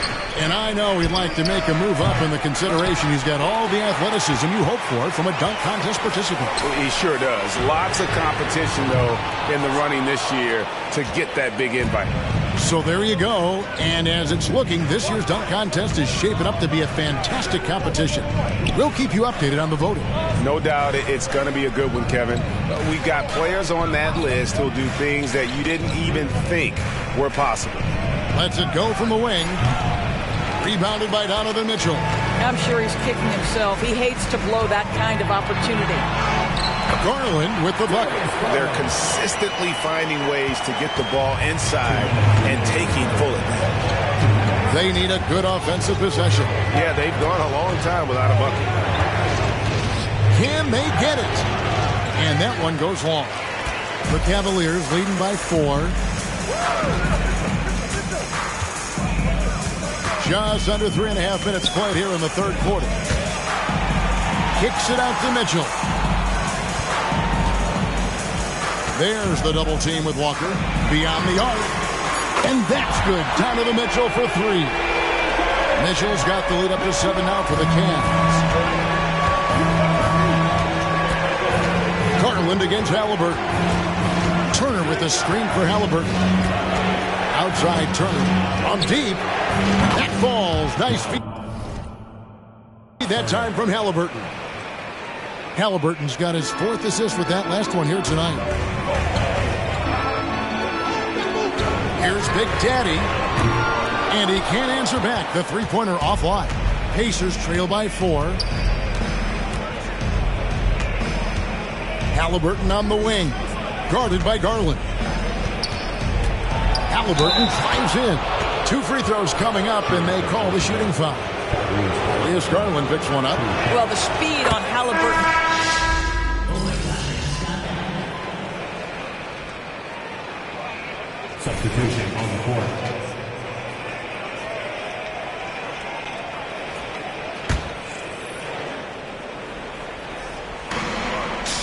and I know he'd like to make a move up in the consideration. He's got all the athleticism you hope for from a dunk contest participant. He sure does. Lots of competition, though, in the running this year to get that big invite. So there you go. And as it's looking, this year's dunk contest is shaping up to be a fantastic competition. We'll keep you updated on the voting. No doubt it's going to be a good one, Kevin. We've got players on that list who'll do things that you didn't even think were possible. Lets it go from the wing. Rebounded by Donovan Mitchell. I'm sure he's kicking himself. He hates to blow that kind of opportunity. Garland with the bucket. They're consistently finding ways to get the ball inside and taking full advantage. They need a good offensive possession. Yeah, they've gone a long time without a bucket. Can they get it? And that one goes long. The Cavaliers leading by 4. Just under 3.5 minutes played here in the third quarter. Kicks it out to Mitchell. There's the double team with Walker. Beyond the arc. And that's good. Donovan Mitchell for 3. Mitchell's got the lead up to 7 now for the Cavs. Garland against Halliburton. Turner with the screen for Halliburton. Outside Turner. From deep. That falls. Nice feed. That time from Halliburton. Halliburton's got his 4th assist with that last one here tonight. Here's Big Daddy. And he can't answer back. The three-pointer offline. Pacers trail by 4. Halliburton on the wing. Guarded by Garland. Halliburton drives in. 2 free throws coming up, and they call the shooting foul. Elias Garland picks one up. Well, the speed on Halliburton. Substitution on the court.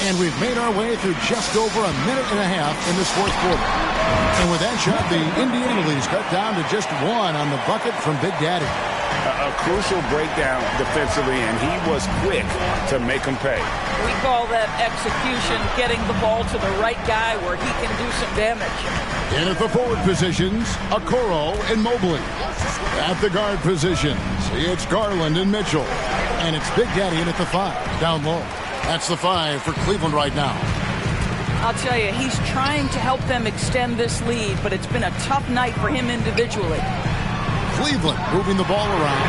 And we've made our way through just over a minute and a half in this fourth quarter. And with that shot, the Indiana lead is cut down to just 1 on the bucket from Big Daddy. A crucial breakdown defensively, and he was quick to make them pay. We call that execution, getting the ball to the right guy where he can do some damage. In at the forward positions, Okoro and Mobley. At the guard positions, it's Garland and Mitchell. And it's Big Daddy in at the 5, down low. That's the 5 for Cleveland right now. I'll tell you, he's trying to help them extend this lead, but it's been a tough night for him individually. Cleveland moving the ball around.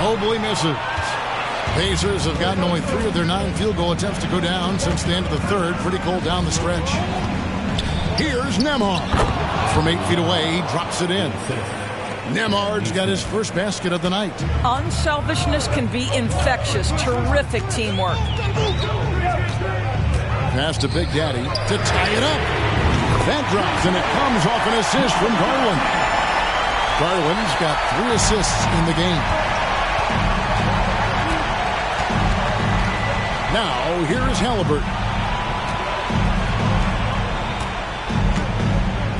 Mobley misses. Pacers have gotten only 3 of their 9 field goal attempts to go down since the end of the third. Pretty cold down the stretch. Here's Nembhard. From 8 feet away, he drops it in. Nembhard's got his first basket of the night. Unselfishness can be infectious. Terrific teamwork. Pass to Big Daddy to tie it up. That drops, and it comes off an assist from Garland. Garland's got 3 assists in the game. Now, here is Halliburton.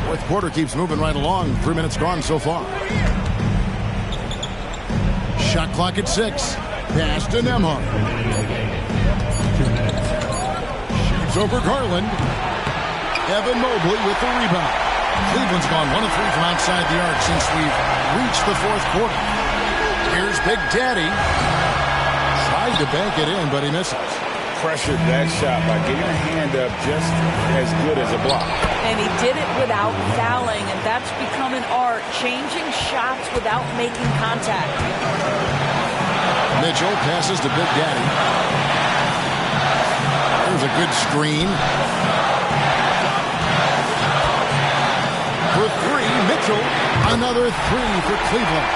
Fourth quarter keeps moving right along. 3 minutes gone so far. Shot clock at 6. Pass to Nembhard. Shoots over Garland. Evan Mobley with the rebound. Cleveland's gone 1 of 3 from outside the arc since we've reached the fourth quarter. Here's Big Daddy. Tried to bank it in, but he misses. Pressured that shot by getting a hand up just as good as a block. And he did it without fouling, and that's become an art, changing shots without making contact. Mitchell passes to Big Daddy. There's a good screen. For 3, Mitchell. Another 3 for Cleveland.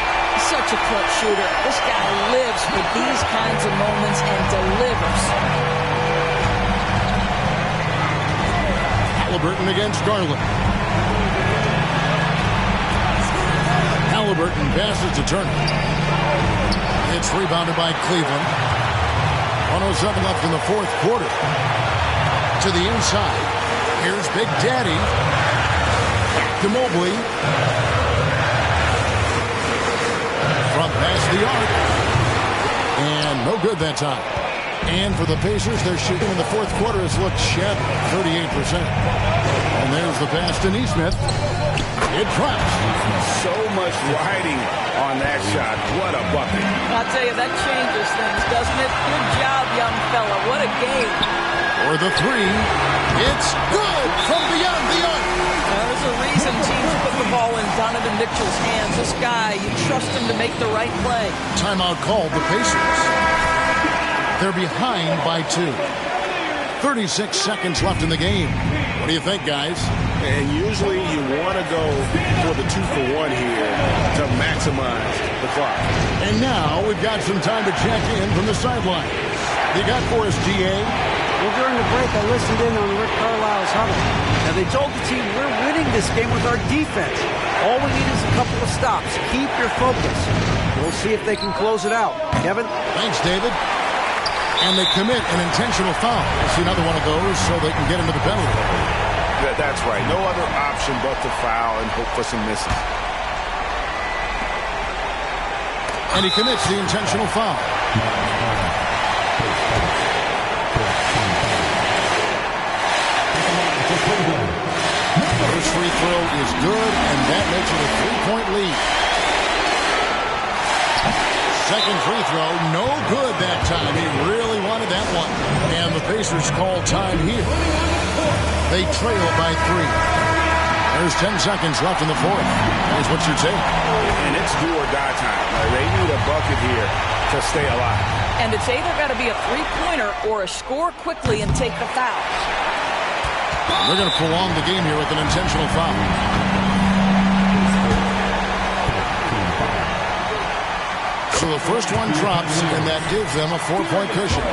Such a clutch shooter. This guy lives for these kinds of moments and delivers. Halliburton against Garland. Halliburton passes to Turner. It's rebounded by Cleveland. 1:07 left in the fourth quarter. To the inside. Here's Big Daddy. Back to Mobley. From past the arc. And no good that time. And for the Pacers, their shooting in the fourth quarter has looked shabby, 38%. And there's the pass to Nesmith. It drops. So much riding on that shot. What a bucket. I'll tell you, that changes things, doesn't it? Good job, young fella. What a game. For the 3, it's good from beyond the arc. There's a reason teams put the ball in Mitchell's hands. This guy, you trust him to make the right play. Timeout called the Pacers. They're behind by 2. 36 seconds left in the game. What do you think, guys? And usually you want to go for the 2-for-1 here to maximize the clock. And now we've got some time to check in from the sidelines. You got for us, GA? Well, during the break, I listened in on Rick Carlisle's huddle. Now, they told the team, we're winning this game with our defense. All we need is a couple of stops. Keep your focus. We'll see if they can close it out. Kevin? Thanks, David. And they commit an intentional foul. We'll see another one of those so they can get into the penalty. That's right. No other option but to foul and hope for some misses. And he commits the intentional foul. First free throw is good, and that makes it a 3-point lead. Second free throw, no good that time. He really wanted that one. And the Pacers call time here. They trail by 3. There's 10 seconds left in the fourth. Here's what's your take? And it's do or die time. They need a bucket here to stay alive. And it's either got to be a three-pointer or a score quickly and take the fouls. They're going to prolong the game here with an intentional foul. So the first one drops, and that gives them a 4-point cushion.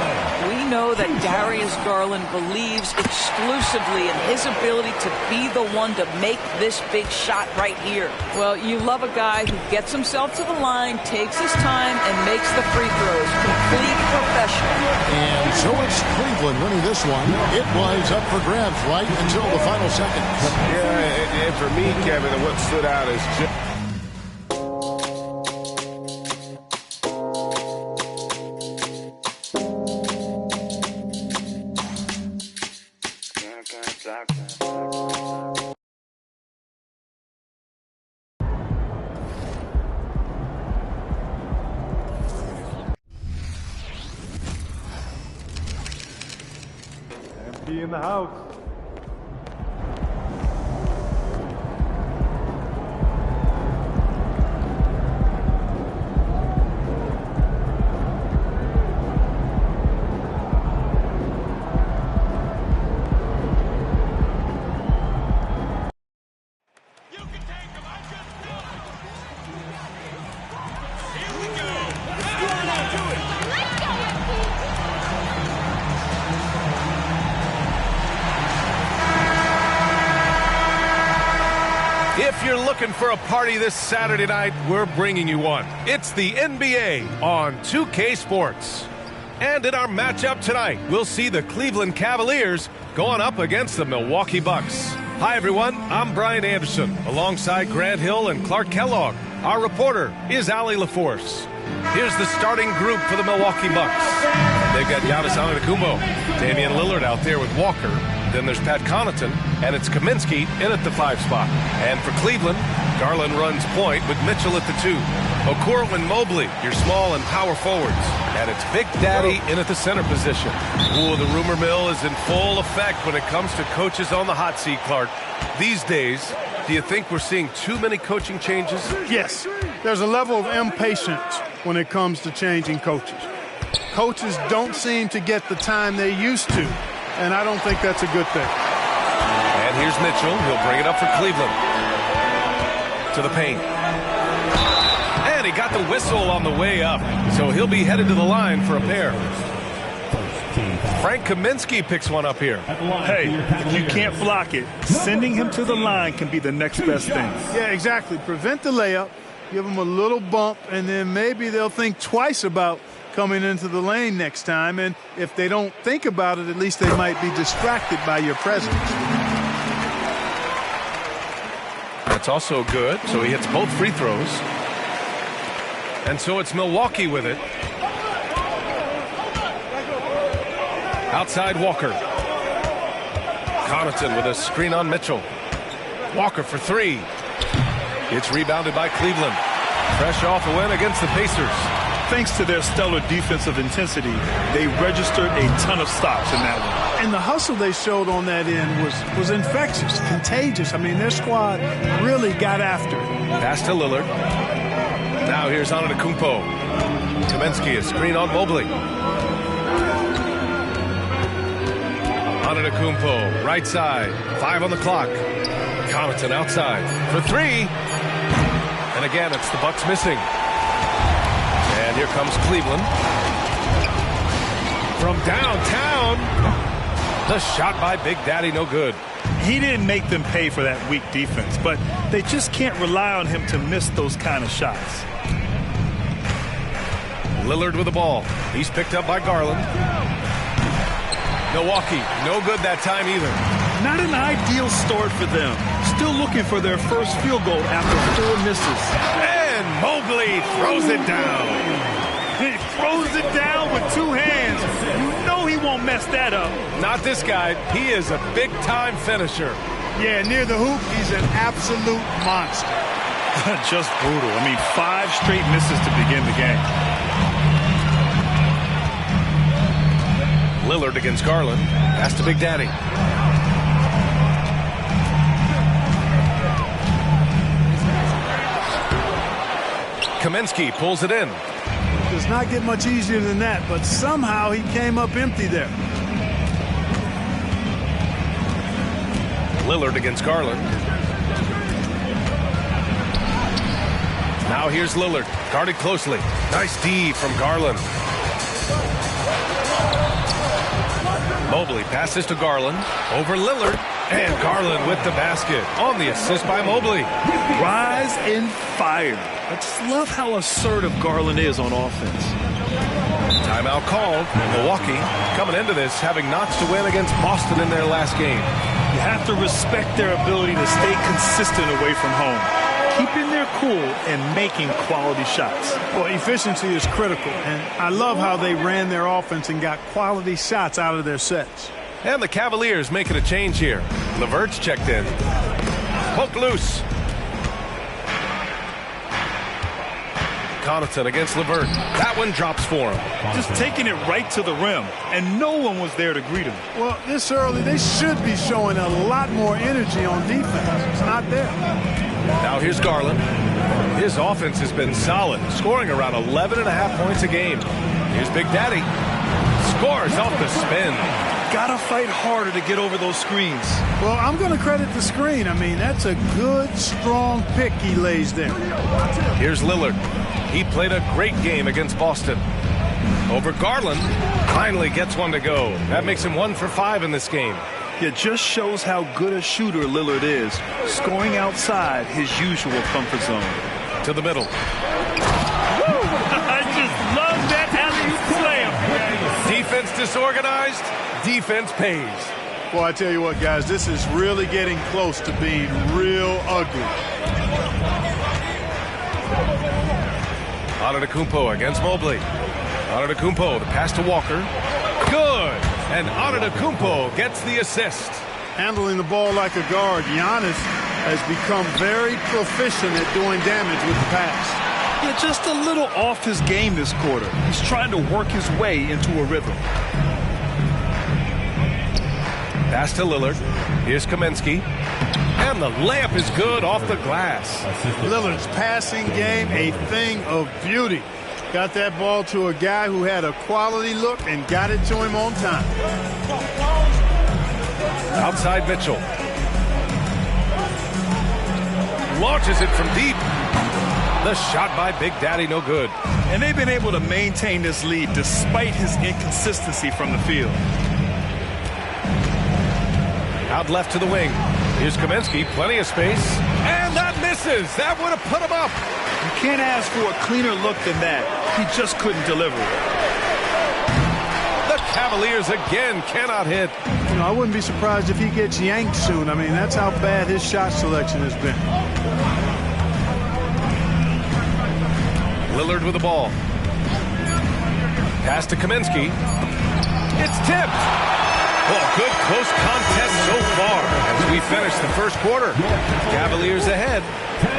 We know that Darius Garland believes exclusively in his ability to be the one to make this big shot right here. Well, you love a guy who gets himself to the line, takes his time, and makes the free throws. Complete professional. And so it's Cleveland winning this one. It was up for grabs right until the final seconds. Yeah, and for me, Kevin, what stood out is just... Be in the house. If you're looking for a party this Saturday night, we're bringing you one. It's the NBA on 2K Sports. And in our matchup tonight, we'll see the Cleveland Cavaliers going up against the Milwaukee Bucks. Hi, everyone. I'm Brian Anderson, alongside Grant Hill and Clark Kellogg. Our reporter is Allie LaForce. Here's the starting group for the Milwaukee Bucks. They've got Giannis Antetokounmpo, Damian Lillard out there with Walker. Then there's Pat Connaughton, and it's Kaminsky in at the 5 spot. And for Cleveland, Garland runs point with Mitchell at the 2. Okoro and Mobley, your small and power forwards. And it's Big Daddy in at the center position. Ooh, the rumor mill is in full effect when it comes to coaches on the hot seat, Clark. These days, do you think we're seeing too many coaching changes? Yes, there's a level of impatience when it comes to changing coaches. Coaches don't seem to get the time they used to, and I don't think that's a good thing. And here's Mitchell. He'll bring it up for Cleveland. To the paint. And he got the whistle on the way up, so he'll be headed to the line for a pair. Frank Kaminsky picks one up here. Hey, if you can't block it, sending him to the line can be the next best thing. Yeah, exactly. Prevent the layup, give them a little bump, and then maybe they'll think twice about coming into the lane next time. And if they don't think about it, at least they might be distracted by your presence. That's also good, so he hits both free throws. And so it's Milwaukee with it. Outside Walker. Connaughton with a screen on Mitchell. Walker for 3. It's rebounded by Cleveland. Fresh off a win against the Pacers. thanks to their stellar defensive intensity, they registered a ton of stops in that one. And the hustle they showed on that end was infectious, contagious. I mean, their squad really got after it. Pass to Lillard. Now here's Antetokounmpo. Kaminsky is screen on Mobley. Antetokounmpo, right side. 5 on the clock. Connaughton outside for 3. And again, it's the Bucks missing. And here comes Cleveland. From downtown. The shot by Big Daddy, no good. He didn't make them pay for that weak defense, but they just can't rely on him to miss those kind of shots. Lillard with the ball. He's picked up by Garland. Milwaukee, no good that time either. Not an ideal start for them. Still looking for their first field goal after 4 misses. And Mobley throws it down. He throws it down with 2 hands. You know he won't mess that up. Not this guy. He is a big-time finisher. Yeah, near the hoop, he's an absolute monster. Just brutal. I mean, 5 straight misses to begin the game. Lillard against Garland. Pass to Big Daddy. Kaminsky pulls it in. Does not get much easier than that, but somehow he came up empty there. Lillard against Garland. Now here's Lillard, guarded closely. Nice D from Garland. Mobley passes to Garland, over Lillard, and Garland with the basket on the assist by Mobley. Rise and fire. I just love how assertive Garland is on offense. Timeout called. Milwaukee coming into this having notched a win against Boston in their last game. You have to respect their ability to stay consistent away from home, keeping their cool and making quality shots. Well, efficiency is critical, and I love how they ran their offense and got quality shots out of their sets. And the Cavaliers making a change here. LeVert's checked in. Poke loose. Connaughton against LeVert. That one drops for him. Just taking it right to the rim, and no one was there to greet him. Well, this early, they should be showing a lot more energy on defense. It's not there. Now here's Garland. His offense has been solid, scoring around 11.5 points a game. Here's Big Daddy. Scores off the spin. Gotta fight harder to get over those screens. Well, I'm going to credit the screen. I mean, that's a good, strong pick he lays there. Here's Lillard. He played a great game against Boston. Over Garland. Finally gets one to go. That makes him 1 for 5 in this game. It just shows how good a shooter Lillard is, scoring outside his usual comfort zone. To the middle. I just love that alley-oop slam. Defense disorganized, defense pays. Well, I tell you what, guys, this is really getting close to being real ugly. Antetokounmpo against Mobley. Antetokounmpo, the pass to Walker. Good! And Antetokounmpo gets the assist. Handling the ball like a guard, Giannis has become very proficient at doing damage with the pass. Yeah, just a little off his game this quarter. He's trying to work his way into a rhythm. Pass to Lillard. Here's Kaminsky. And the layup is good off the glass. Lillard's passing game, a thing of beauty. Got that ball to a guy who had a quality look and got it to him on time. Outside Mitchell. Launches it from deep. The shot by Big Daddy, no good. And they've been able to maintain this lead despite his inconsistency from the field. Out left to the wing. Here's Kaminsky, plenty of space. And that misses. That would have put him up. You can't ask for a cleaner look than that. He just couldn't deliver. The Cavaliers again cannot hit. You know, I wouldn't be surprised if he gets yanked soon. I mean, that's how bad his shot selection has been. Lillard with the ball. Pass to Kaminsky. It's tipped. Oh, good close contest so far as we finish the first quarter. Cavaliers ahead,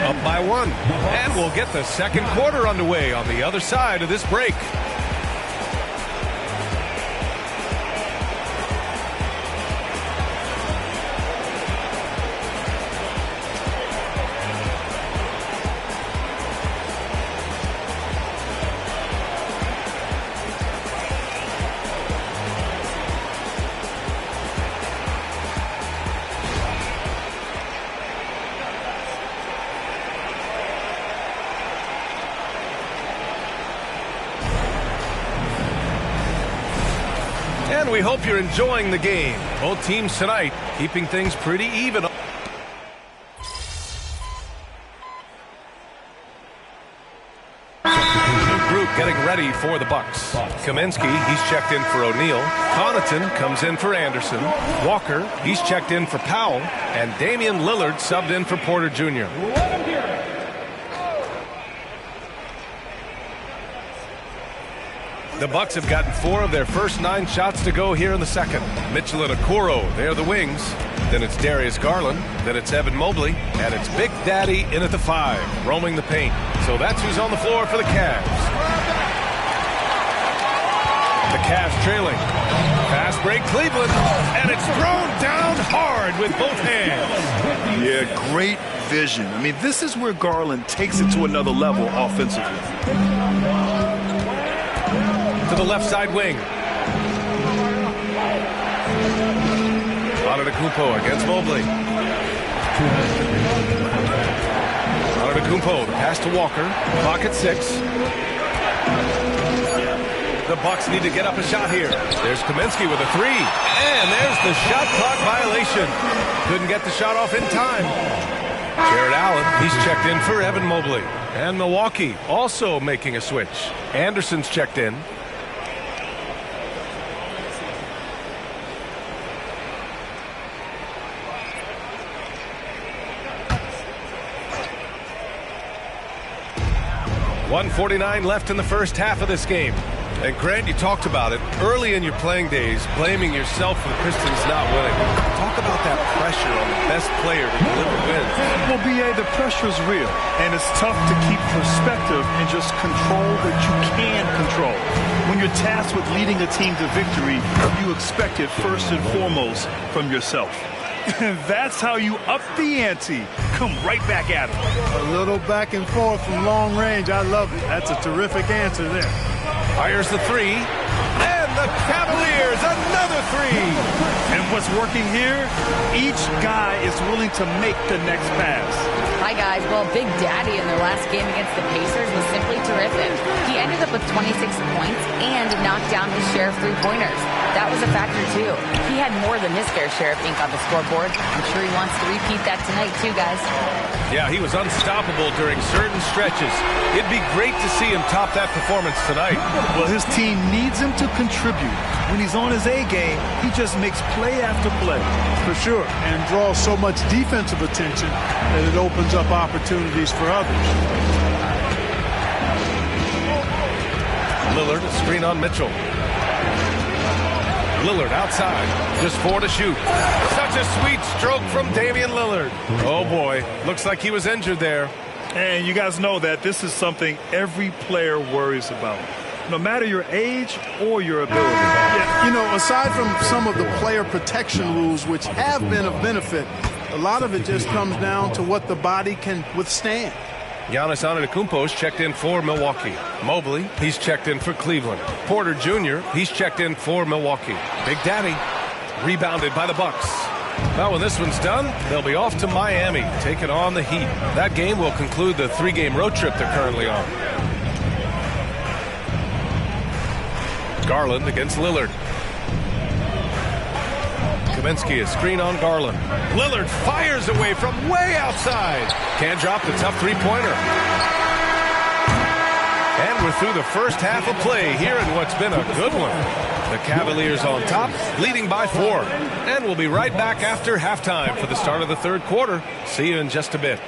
up by 1. And we'll get the second quarter underway on the other side of this break. And we hope you're enjoying the game. Both teams tonight keeping things pretty even. The group getting ready for the Bucks. Kaminsky, he's checked in for O'Neal. Connaughton comes in for Anderson. Walker, he's checked in for Powell. And Damian Lillard subbed in for Porter Jr. The Bucks have gotten 4 of their first 9 shots to go here in the second. Mitchell and Okoro, they're the wings. Then it's Darius Garland. Then it's Evan Mobley. And it's Big Daddy in at the 5, roaming the paint. So that's who's on the floor for the Cavs. The Cavs trailing. Fast break Cleveland. And it's thrown down hard with both hands. Yeah, great vision. I mean, this is where Garland takes it to another level offensively. To the left side wing. Antetokounmpo against Mobley. Antetokounmpo, the pass to Walker. Clock at 6. The Bucks need to get up a shot here. There's Kaminsky with a 3. And there's the shot clock violation. Couldn't get the shot off in time. Jared Allen, he's checked in for Evan Mobley. And Milwaukee also making a switch. Anderson's checked in. .149 left in the first half of this game. And Grant, you talked about it early in your playing days, blaming yourself for the Pistons not winning. Talk about that pressure on the best player to deliver wins. Well, B.A., the pressure's real, and it's tough to keep perspective and just control that you can control. When you're tasked with leading a team to victory, you expect it first and foremost from yourself. And that's how you up the ante. Come right back at him. A little back and forth from long range. I love it. That's a terrific answer there. Fires the 3. And the Cavaliers, another 3. And what's working here? Each guy is willing to make the next pass. Hi, guys. Well, Big Daddy in their last game against the Pacers was simply terrific. He ended up with 26 points and knocked down his share of three-pointers. That was a factor, too. He had more than his fair share of ink on the scoreboard. I'm sure he wants to repeat that tonight, too, guys. Yeah, he was unstoppable during certain stretches. It'd be great to see him top that performance tonight. Well, his team needs him to contribute. When he's on his A game, he just makes play after play. For sure, and draws so much defensive attention that it opens up opportunities for others. Lillard, a screen on Mitchell. Lillard outside, just 4 to shoot. Such a sweet stroke from Damian Lillard. Oh boy, looks like he was injured there. And you guys know that this is something every player worries about, no matter your age or your ability. Yeah, you know, aside from some of the player protection rules, which have been of benefit, a lot of it just comes down to what the body can withstand. Giannis Antetokounmpo's checked in for Milwaukee. Mobley, he's checked in for Cleveland. Porter Jr., he's checked in for Milwaukee. Big Daddy, rebounded by the Bucks. Well, when this one's done, they'll be off to Miami, taking on the Heat. That game will conclude the 3-game road trip they're currently on. Garland against Lillard. Kaminsky, a screen on Garland. Lillard fires away from way outside. Can't drop the tough three-pointer. And we're through the first half of play here in what's been a good one. The Cavaliers on top, leading by 4. And we'll be right back after halftime for the start of the third quarter. See you in just a bit.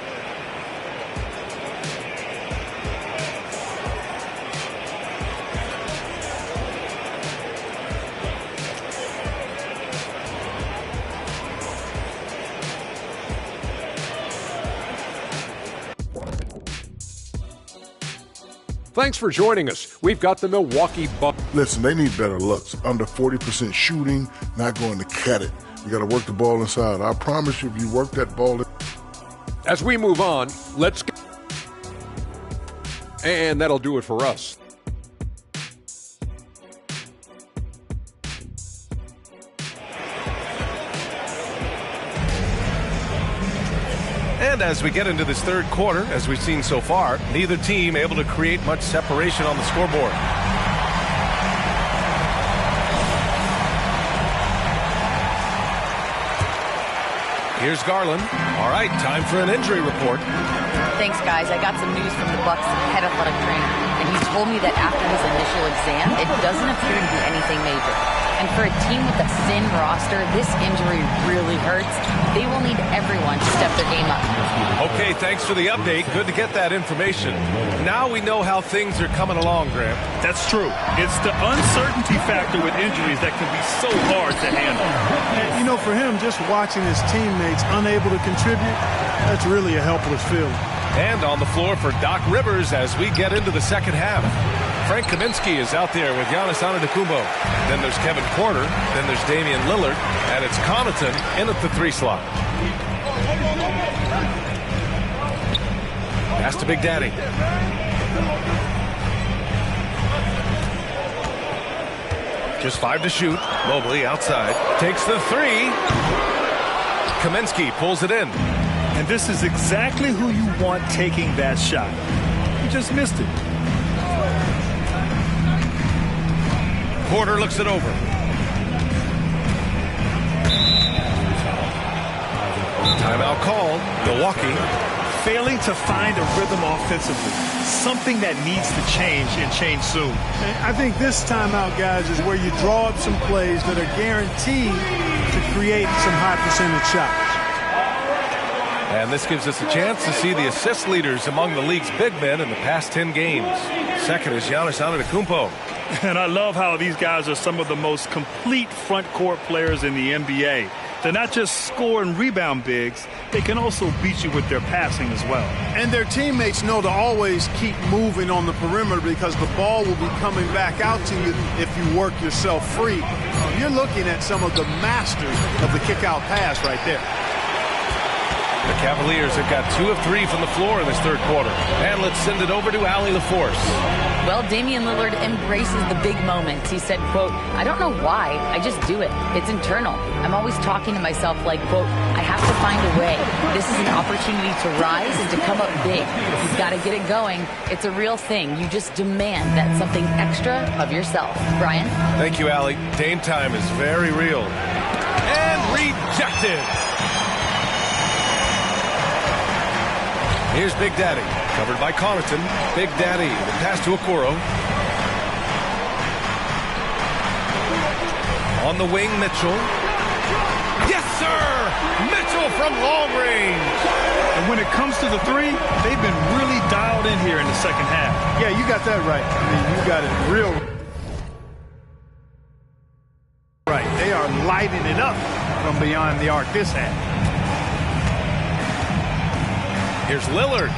Thanks for joining us. We've got the Milwaukee Bucks. Listen, they need better looks. Under 40% shooting, not going to cut it. You got to work the ball inside. I promise you, if you work that ball. As we move on, let's get. And that'll do it for us. And as we get into this third quarter, as we've seen so far, neither team able to create much separation on the scoreboard. Here's Garland. All right, time for an injury report. Thanks, guys. I got some news from the Bucks head athletic trainer, and he told me that after his initial exam, it doesn't appear to be anything major. And for a team with a thin roster, this injury really hurts. They will need everyone to step their game up. Okay, thanks for the update. Good to get that information. Now we know how things are coming along, Graham. That's true. It's the uncertainty factor with injuries that can be so hard to handle. And, you know, for him, just watching his teammates unable to contribute, that's really a helpless feeling. And on the floor for Doc Rivers as we get into the second half. Frank Kaminsky is out there with Giannis Antetokounmpo. Then there's Kevin Porter. Then there's Damian Lillard. And it's Connaughton in at the 3 slot. Pass to Big Daddy. Just 5 to shoot. Mobley outside. Takes the 3. Kaminsky pulls it in. And this is exactly who you want taking that shot. You just missed it. Porter looks it over. Timeout called. Milwaukee. Failing to find a rhythm offensively. Something that needs to change and change soon. And I think this timeout, guys, is where you draw up some plays that are guaranteed to create some high percentage shots. And this gives us a chance to see the assist leaders among the league's big men in the past 10 games. Second is Giannis Antetokounmpo. And I love how these guys are some of the most complete front court players in the NBA. They're not just score and rebound bigs, they can also beat you with their passing as well. And their teammates know to always keep moving on the perimeter because the ball will be coming back out to you if you work yourself free. You're looking at some of the masters of the kick-out pass right there. The Cavaliers have got 2 of 3 from the floor in this third quarter. And let's send it over to Allie LaForce. Well, Damian Lillard embraces the big moments. He said, quote, I don't know why, I just do it. It's internal. I'm always talking to myself like, quote, I have to find a way. This is an opportunity to rise and to come up big. You've got to get it going. It's a real thing. You just demand that something extra of yourself. Brian? Thank you, Allie. Dame time is very real. And rejected. Here's Big Daddy, covered by Connaughton. Big Daddy, the pass to Okoro. On the wing, Mitchell. Yes, sir! Mitchell from long range. And when it comes to the 3, they've been really dialed in here in the second half. Yeah, you got that right. I mean, you got it real right. They are lighting it up from beyond the arc this half. Here's Lillard.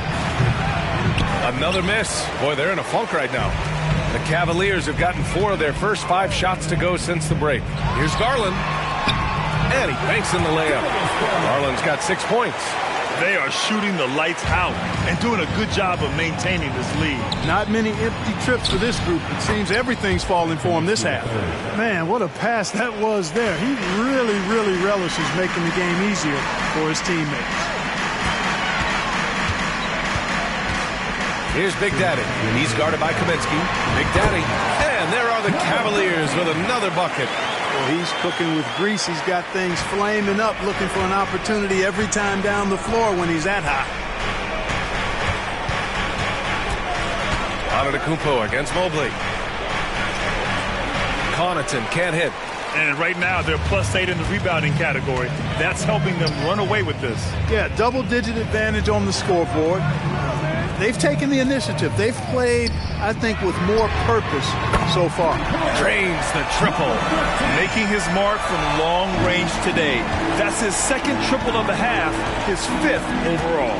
Another miss. Boy, they're in a funk right now. The Cavaliers have gotten 4 of their first 5 shots to go since the break. Here's Garland. And he banks in the layup. Garland's got 6 points. They are shooting the lights out and doing a good job of maintaining this lead. Not many empty trips for this group. It seems everything's falling for him this half. Man, what a pass that was there. He really, really relishes making the game easier for his teammates. Here's Big Daddy. He's guarded by Kaminsky. Big Daddy. And there are the Cavaliers with another bucket. Well, he's cooking with grease. He's got things flaming up, looking for an opportunity every time down the floor when he's that high. Antetokounmpo against Mobley. Connaughton can't hit. And right now, they're +8 in the rebounding category. That's helping them run away with this. Yeah, double-digit advantage on the scoreboard. They've taken the initiative. They've played, I think, with more purpose so far. Drains the triple. Making his mark from long range today. That's his 2nd triple of the half, his 5th overall.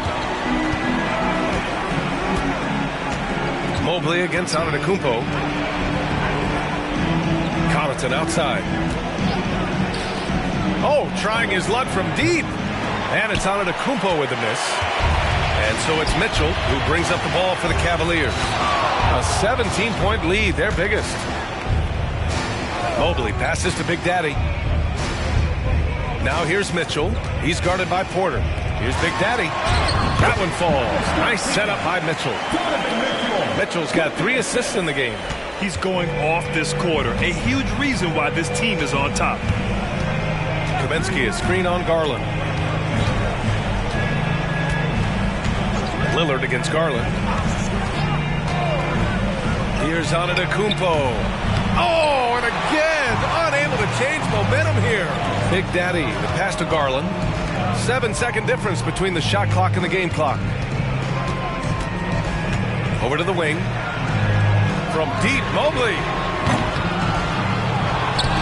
Mobley against Antetokounmpo. Connaughton outside. Oh, trying his luck from deep. And it's Antetokounmpo with the miss. And so it's Mitchell who brings up the ball for the Cavaliers. A 17-point lead, their biggest. Mobley passes to Big Daddy. Now here's Mitchell. He's guarded by Porter. Here's Big Daddy. That one falls. Nice setup by Mitchell. Mitchell's got 3 assists in the game. He's going off this quarter. A huge reason why this team is on top. Kaminsky is screen on Garland. Lillard against Garland. Here's Antetokounmpo. Oh, and again, unable to change momentum here. Big Daddy, the pass to Garland. 7-second difference between the shot clock and the game clock. Over to the wing. From deep, Mobley.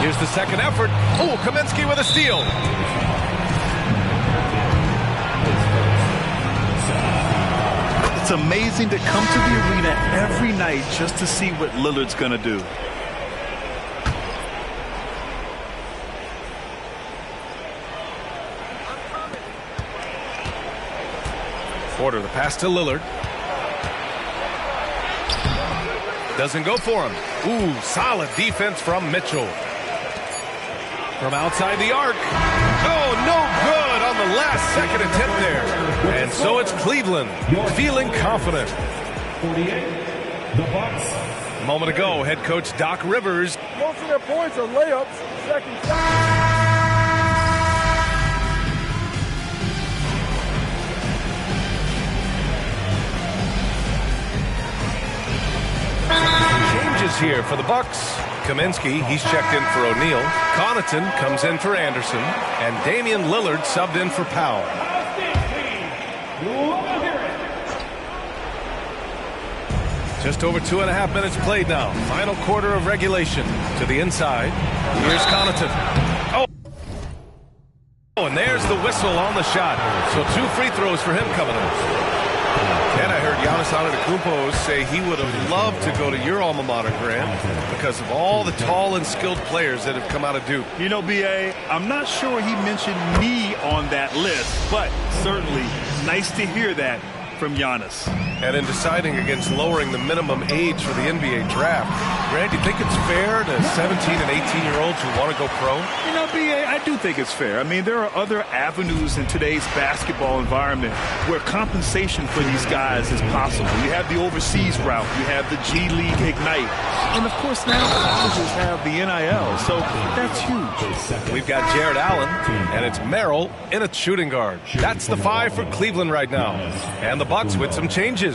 Here's the second effort. Oh, Kaminsky with a steal. It's amazing to come to the arena every night just to see what Lillard's going to do. Porter, the pass to Lillard. Doesn't go for him. Ooh, solid defense from Mitchell. From outside the arc. Oh, no good on the last second attempt there. And so it's Cleveland feeling confident. 48, the Bucks. A moment ago, head coach Doc Rivers. Most of their points are layups. Second shot. Changes here for the Bucks. Kaminsky, he's checked in for O'Neal. Connaughton comes in for Anderson. And Damian Lillard subbed in for Powell. Just over 2.5 minutes played now. Final quarter of regulation. To the inside. Here's Connaughton. Oh, and there's the whistle on the shot. So 2 free throws for him coming up. And I heard Giannis Antetokounmpo say he would have loved to go to your alma mater, Grant, because of all the tall and skilled players that have come out of Duke. You know, B.A., I'm not sure he mentioned me on that list, but certainly nice to hear that from Giannis. And in deciding against lowering the minimum age for the NBA draft, Grant, do you think it's fair to 17 and 18-year-olds who want to go pro? You know, B.A., I do think it's fair. I mean, there are other avenues in today's basketball environment where compensation for these guys is possible. You have the overseas route. You have the G League Ignite. And, of course, now colleges have the NIL, so that's huge. We've got Jared Allen, and it's Merrill in a shooting guard. That's the 5 for Cleveland right now. And the Bucks with some changes.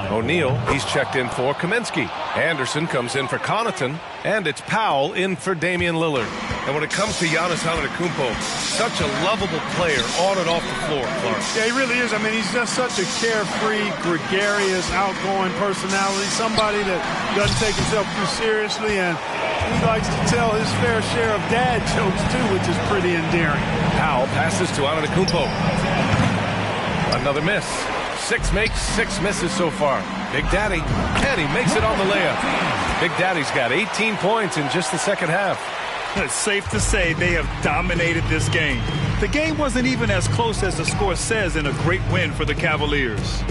O'Neal, he's checked in for Kaminsky. Anderson comes in for Connaughton, and it's Powell in for Damian Lillard. And when it comes to Giannis Antetokounmpo, such a lovable player on and off the floor, Clark. Yeah, he really is. I mean, he's just such a carefree, gregarious, outgoing personality, somebody that doesn't take himself too seriously, and he likes to tell his fair share of dad jokes, too, which is pretty endearing. Powell passes to Antetokounmpo. Another miss. 6 makes, 6 misses so far. Big Daddy, and he makes it on the layup. Big Daddy's got 18 points in just the second half. It's safe to say they have dominated this game. The game wasn't even as close as the score says in a great win for the Cavaliers.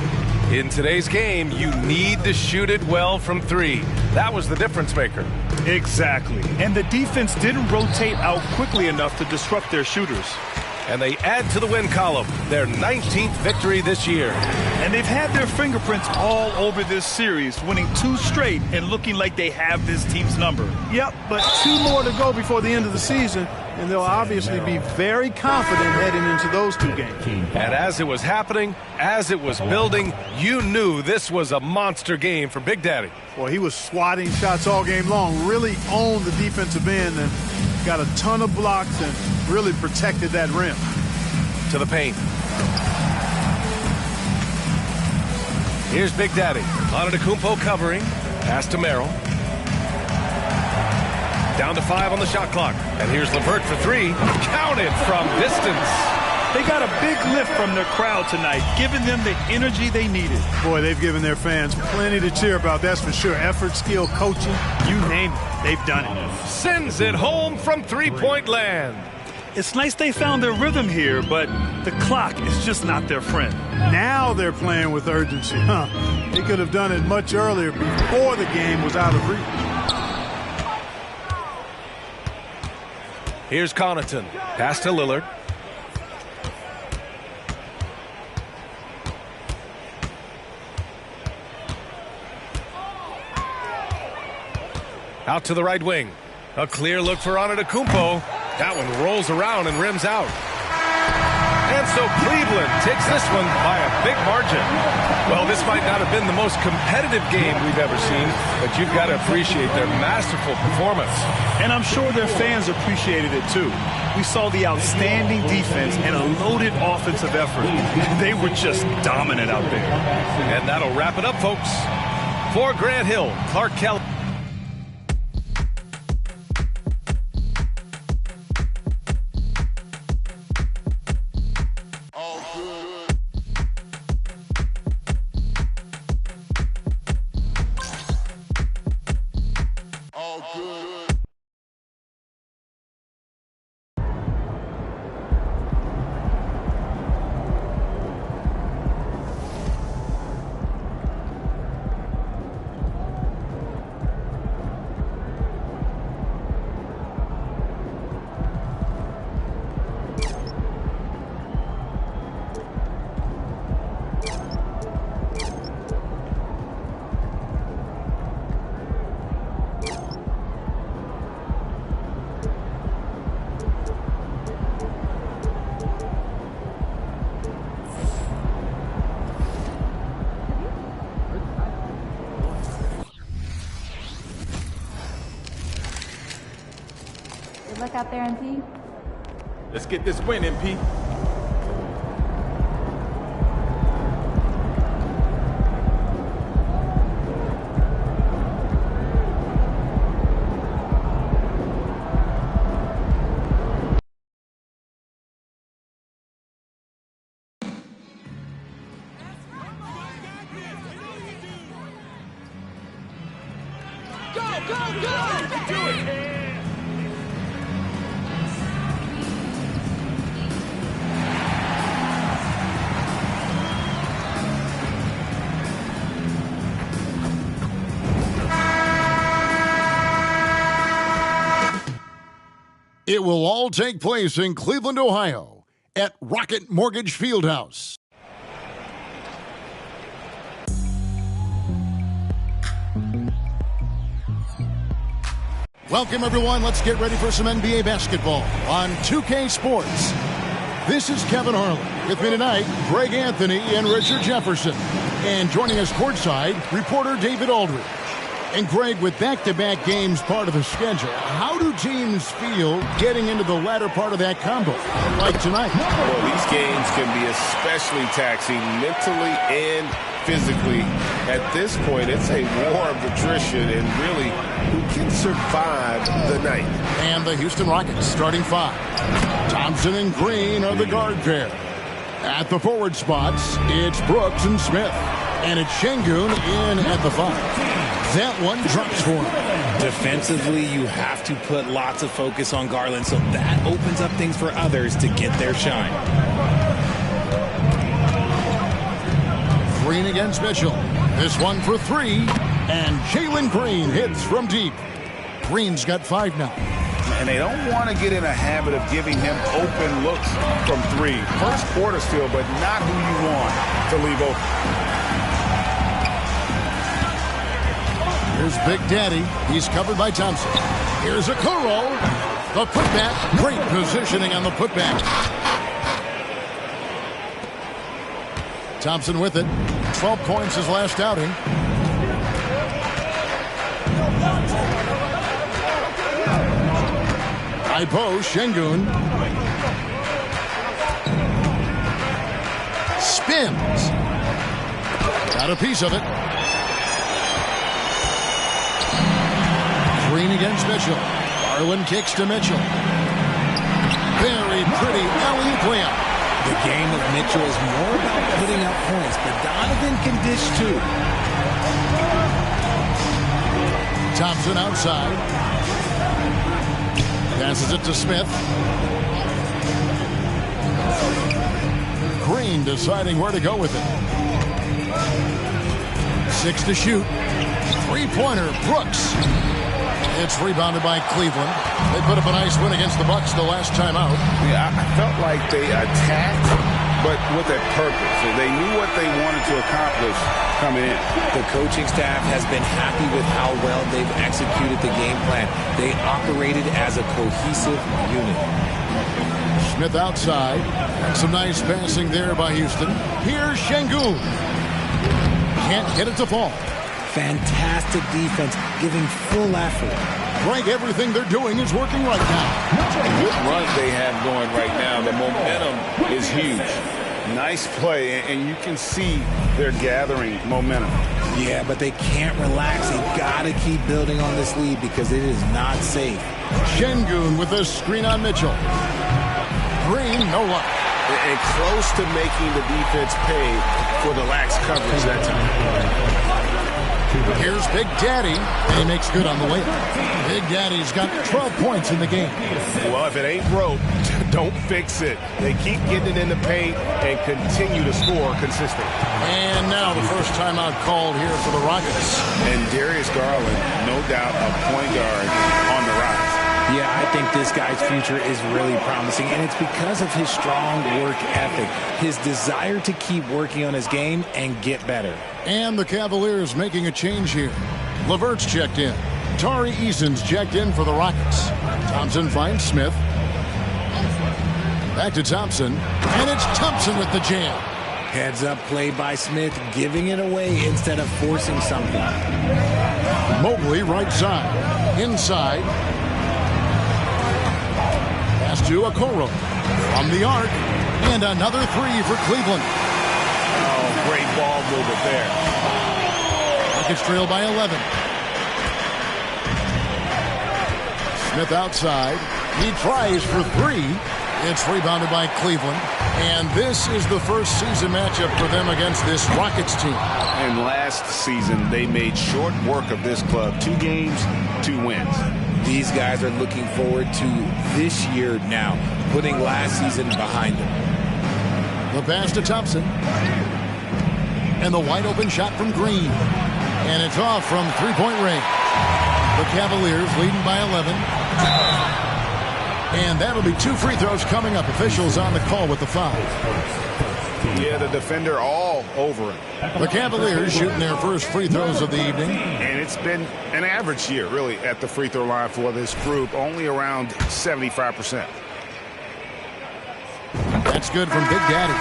In today's game, you need to shoot it well from 3. That was the difference maker. Exactly. And the defense didn't rotate out quickly enough to disrupt their shooters. And they add to the win column, their 19th victory this year. And they've had their fingerprints all over this series, winning 2 straight and looking like they have this team's number. Yep, but 2 more to go before the end of the season, and they'll obviously be very confident heading into those 2 games. And as it was happening, as it was building, you knew this was a monster game for Big Daddy. Well, he was swatting shots all game long, really owned the defensive end and got a ton of blocks and really protected that rim. To the paint. Here's Big Daddy. Antetokounmpo covering. Pass to Merrill. Down to 5 on the shot clock. And here's LeVert for 3. Counted from distance. They got a big lift from their crowd tonight, giving them the energy they needed. Boy, they've given their fans plenty to cheer about, that's for sure. Effort, skill, coaching, you name it, they've done it. Sends it home from three-point land. It's nice they found their rhythm here, but the clock is just not their friend. Now they're playing with urgency. They could have done it much earlier before the game was out of reach. Here's Connaughton. Pass to Lillard. Out to the right wing. A clear look for Antetokounmpo. That one rolls around and rims out. And so Cleveland takes this one by a big margin. Well, this might not have been the most competitive game we've ever seen, but you've got to appreciate their masterful performance. And I'm sure their fans appreciated it too. We saw the outstanding defense and a loaded offensive effort. They were just dominant out there. And that'll wrap it up, folks. For Grant Hill, Clark Kelly. Good luck out there, MP. Let's get this win, MP. It will all take place in Cleveland, Ohio, at Rocket Mortgage Fieldhouse. Welcome, everyone. Let's get ready for some NBA basketball on 2K Sports. This is Kevin Harlan. With me tonight, Greg Anthony and Richard Jefferson. And joining us courtside, reporter David Aldridge. And Greg, with back-to-back games part of the schedule, how do teams feel getting into the latter part of that combo, like tonight? Well, these games can be especially taxing mentally and physically. At this point, it's a war of attrition, and really, who can survive the night? And the Houston Rockets starting five. Thompson and Green are the guard pair. At the forward spots, it's Brooks and Smith. And it's Şengün in at the five. That one drops for him. Defensively, you have to put lots of focus on Garland, so that opens up things for others to get their shine. Green against Mitchell. This one for three. And Jalen Green hits from deep. Green's got five now. And they don't want to get in a habit of giving him open looks from three. First quarter still, but not who you want to leave open. Here's Big Daddy. He's covered by Thompson. Here's a Kuro. The putback. Great positioning on the putback. Thompson with it. 12 points his last outing. High post. Şengün. Spins. Got a piece of it. Green against Mitchell. Garland kicks to Mitchell. Very pretty alley-oop layup. The game of Mitchell is more about putting up points, but Donovan can dish too. Thompson outside. Passes it to Smith. Green deciding where to go with it. 6 to shoot. Three-pointer, Brooks. It's rebounded by Cleveland. They put up a nice win against the Bucks the last time out. Yeah, I felt like they attacked, but with a purpose. So they knew what they wanted to accomplish coming in. The coaching staff has been happy with how well they've executed the game plan. They operated as a cohesive unit. Smith outside. And some nice passing there by Houston. Here's Şengün. Can't get it to fall. Fantastic defense, giving full effort. Greg, everything they're doing is working right now. Good run they have going right now. The momentum is huge. Nice play, and you can see they're gathering momentum. Yeah, but they can't relax. They've got to keep building on this lead because it is not safe. Şengün with a screen on Mitchell. Green, no luck. And close to making the defense pay for the lax coverage that time. Here's Big Daddy, and he makes good on the way. Big Daddy's got 12 points in the game. Well, if it ain't broke, don't fix it. They keep getting it in the paint and continue to score consistently. And now the first timeout called here for the Rockets. And Darius Garland, no doubt a point guard on the rise. Yeah, I think this guy's future is really promising, and it's because of his strong work ethic, his desire to keep working on his game and get better. And the Cavaliers making a change here. LeVert's checked in. Tari Eason's checked in for the Rockets. Thompson finds Smith. Back to Thompson, and it's Thompson with the jam. Heads up play by Smith, giving it away instead of forcing something. Mobley right side. Inside. Pass to Okoro. From the arc. And another three for Cleveland. Oh, great ball movement there. Rockets trail by 11. Smith outside. He tries for three. It's rebounded by Cleveland. And this is the first season matchup for them against this Rockets team. And last season, they made short work of this club. 2 games, 2 wins. These guys are looking forward to this year now, putting last season behind them. The pass to Thompson. And the wide open shot from Green. And it's off from three-point range. The Cavaliers leading by 11. And that'll be 2 free throws coming up. Officials on the call with the foul. Yeah, the defender all over it. The Cavaliers shooting their first free throws of the evening. And it's been an average year, really, at the free throw line for this group. Only around 75%. That's good from Big Daddy.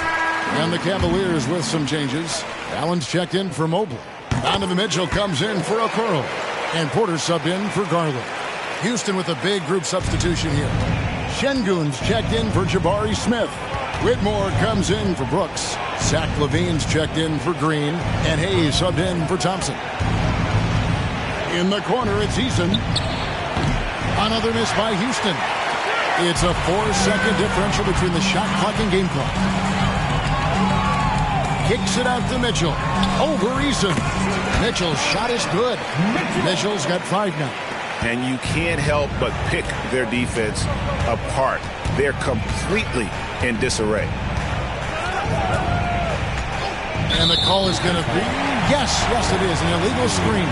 And the Cavaliers with some changes. Allen's checked in for Mobley. Donovan Mitchell comes in for Okoro. And Porter subbed in for Garland. Houston with a big group substitution here. Şengün's checked in for Jabari Smith. Whitmore comes in for Brooks. Zach LaVine's checked in for Green. And Hayes subbed in for Thompson. In the corner, it's Eason. Another miss by Houston. It's a 4-second differential between the shot clock and game clock. Kicks it out to Mitchell. Over Eason. Mitchell's shot is good. Mitchell's got 5 now. And you can't help but pick their defense apart. They're completely in disarray. And the call is going to be, yes, it is, an illegal screen.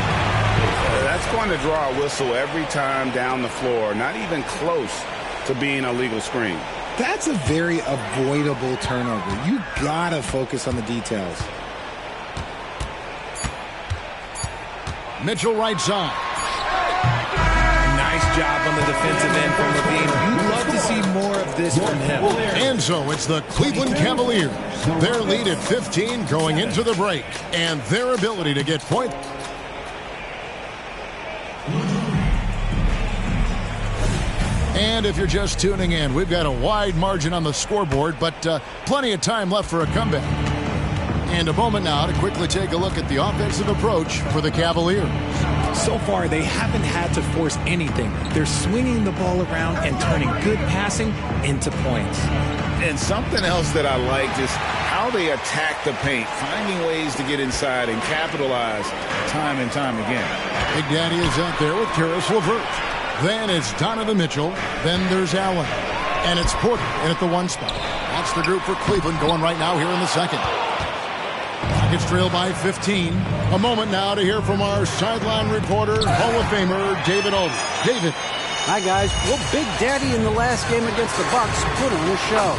That's going to draw a whistle every time down the floor. Not even close to being a legal screen. That's a very avoidable turnover. You gotta focus on the details. Mitchell right side. Nice job on the defensive end from LaVine. You'd love to see more of this from him. And so it's the Cleveland Cavaliers. Their lead at 15 going into the break. And their ability to get points. And if you're just tuning in, we've got a wide margin on the scoreboard, but plenty of time left for a comeback. And a moment now to quickly take a look at the offensive approach for the Cavaliers. So far, they haven't had to force anything. They're swinging the ball around and turning good passing into points. And something else that I liked is how they attack the paint, finding ways to get inside and capitalize time and time again. Big Daddy is out there with Karis LeVert. Then it's Donovan Mitchell. Then there's Allen. And it's Porter in at the 1 spot. That's the group for Cleveland going right now here in the second. Rockets trail by 15. A moment now to hear from our sideline reporter, Hall of Famer David Aldridge. David. Hi, guys. Well, Big Daddy in the last game against the Bucks put on a show.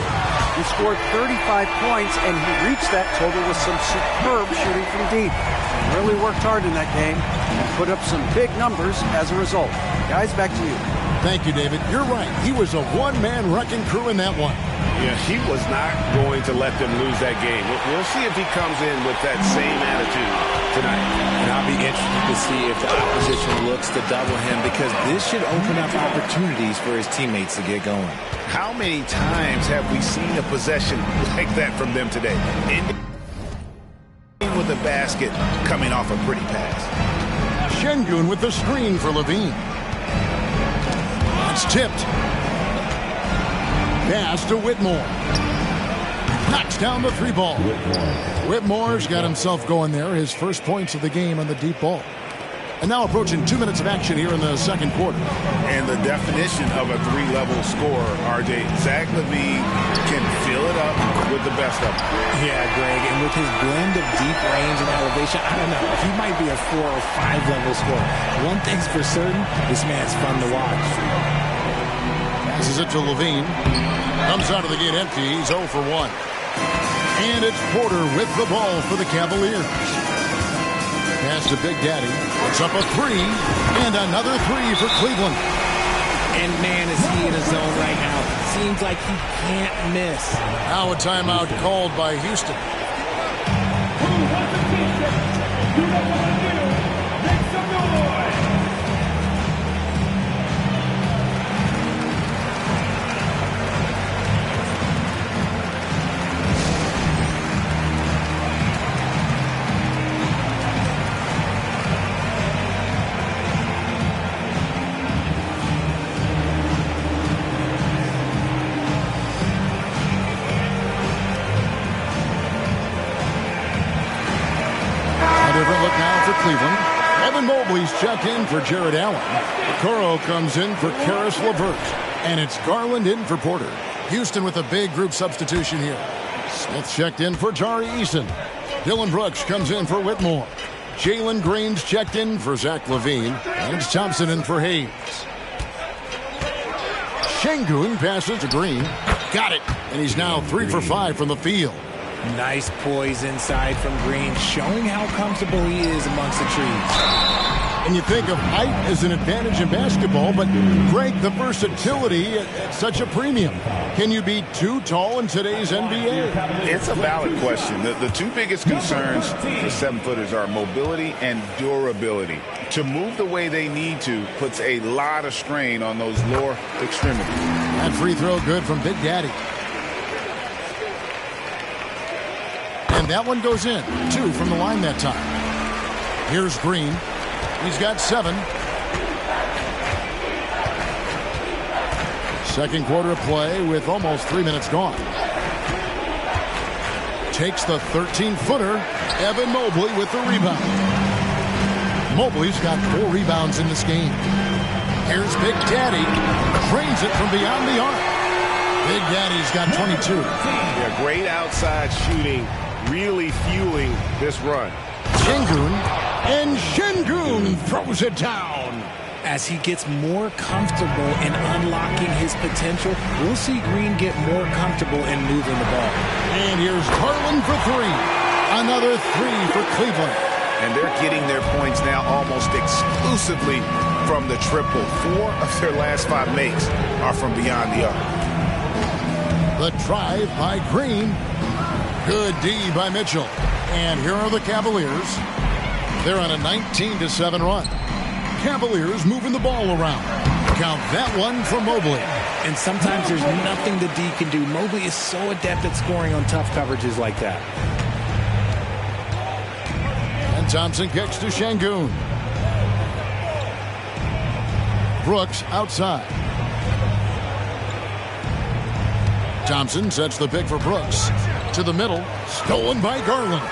He scored 35 points, and he reached that total with some superb shooting from deep. He really worked hard in that game and put up some big numbers as a result. Guys, back to you. Thank you, David. You're right. He was a one-man wrecking crew in that one. Yeah, he was not going to let them lose that game. We'll see if he comes in with that same attitude tonight. And I'll be interested to see if the opposition looks to double him, because this should open up opportunities for his teammates to get going. How many times have we seen a possession like that from them today? Ending with a basket coming off a pretty pass. Şengün with the screen for Levine. It's tipped. Pass to Whitmore. Knocks down the 3 ball. Whitmore's got himself going there. His first points of the game on the deep ball. And now approaching 2 minutes of action here in the second quarter. And the definition of a 3-level scorer, RJ, Zach LaVine can fill it up with the best of them. Yeah, Greg, and with his blend of deep range and elevation, I don't know, he might be a 4 or 5 level scorer. One thing's for certain, this man's fun to watch. Passes it to Levine. Comes out of the gate empty. He's 0 for 1. And it's Porter with the ball for the Cavaliers. Pass to Big Daddy. Puts up a 3. And another 3 for Cleveland. And man, is he in a zone right now. Seems like he can't miss. Now a timeout called by Houston. Cleveland. Evan Mobley's checked in for Jared Allen. Okoro comes in for Karis LeVert. And it's Garland in for Porter. Houston with a big group substitution here. Smith checked in for Jari Eason. Dylan Brooks comes in for Whitmore. Jalen Green's checked in for Zach LaVine. And it's Thompson in for Hayes. Şengün passes to Green. Got it. And he's now 3 for 5 from the field. Nice poise inside from Green, showing how comfortable he is amongst the trees. And you think of height as an advantage in basketball, but Greg, the versatility at such a premium. Can you be too tall in today's NBA? It's a valid question. The 2 biggest concerns for 7-footers are mobility and durability. To move the way they need to puts a lot of strain on those lower extremities. That free throw good from Big Daddy. And that one goes in. 2 from the line that time. Here's Green. He's got 7. Second quarter of play with almost 3 minutes gone. Takes the 13-footer. Evan Mobley with the rebound. Mobley's got 4 rebounds in this game. Here's Big Daddy. Drains it from beyond the arc. Big Daddy's got 22. Yeah, great outside shooting. Really fueling this run. Şengün, and Şengün throws it down. As he gets more comfortable in unlocking his potential, we'll see Green get more comfortable in moving the ball. And here's Garland for 3. Another 3 for Cleveland. And they're getting their points now almost exclusively from the triple. 4 of their last 5 makes are from beyond the arc. The drive by Green. Good D by Mitchell. And here are the Cavaliers. They're on a 19-7 run. Cavaliers moving the ball around. Count that one for Mobley. And sometimes there's nothing the D can do. Mobley is so adept at scoring on tough coverages like that. And Thompson kicks to Şengün. Brooks outside. Thompson sets the pick for Brooks. To the middle, stolen by Garland.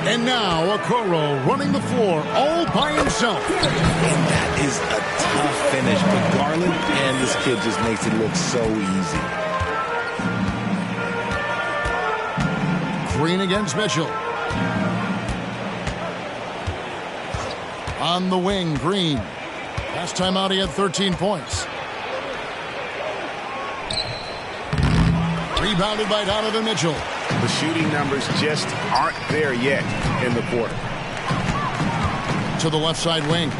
And now Okoro running the floor all by himself. And that is a tough finish, but Garland and this kid just makes it look so easy. Green against Mitchell. On the wing, Green. Last time out, he had 13 points. Rebounded by Donovan Mitchell. The shooting numbers just aren't there yet in the quarter. To the left side wing.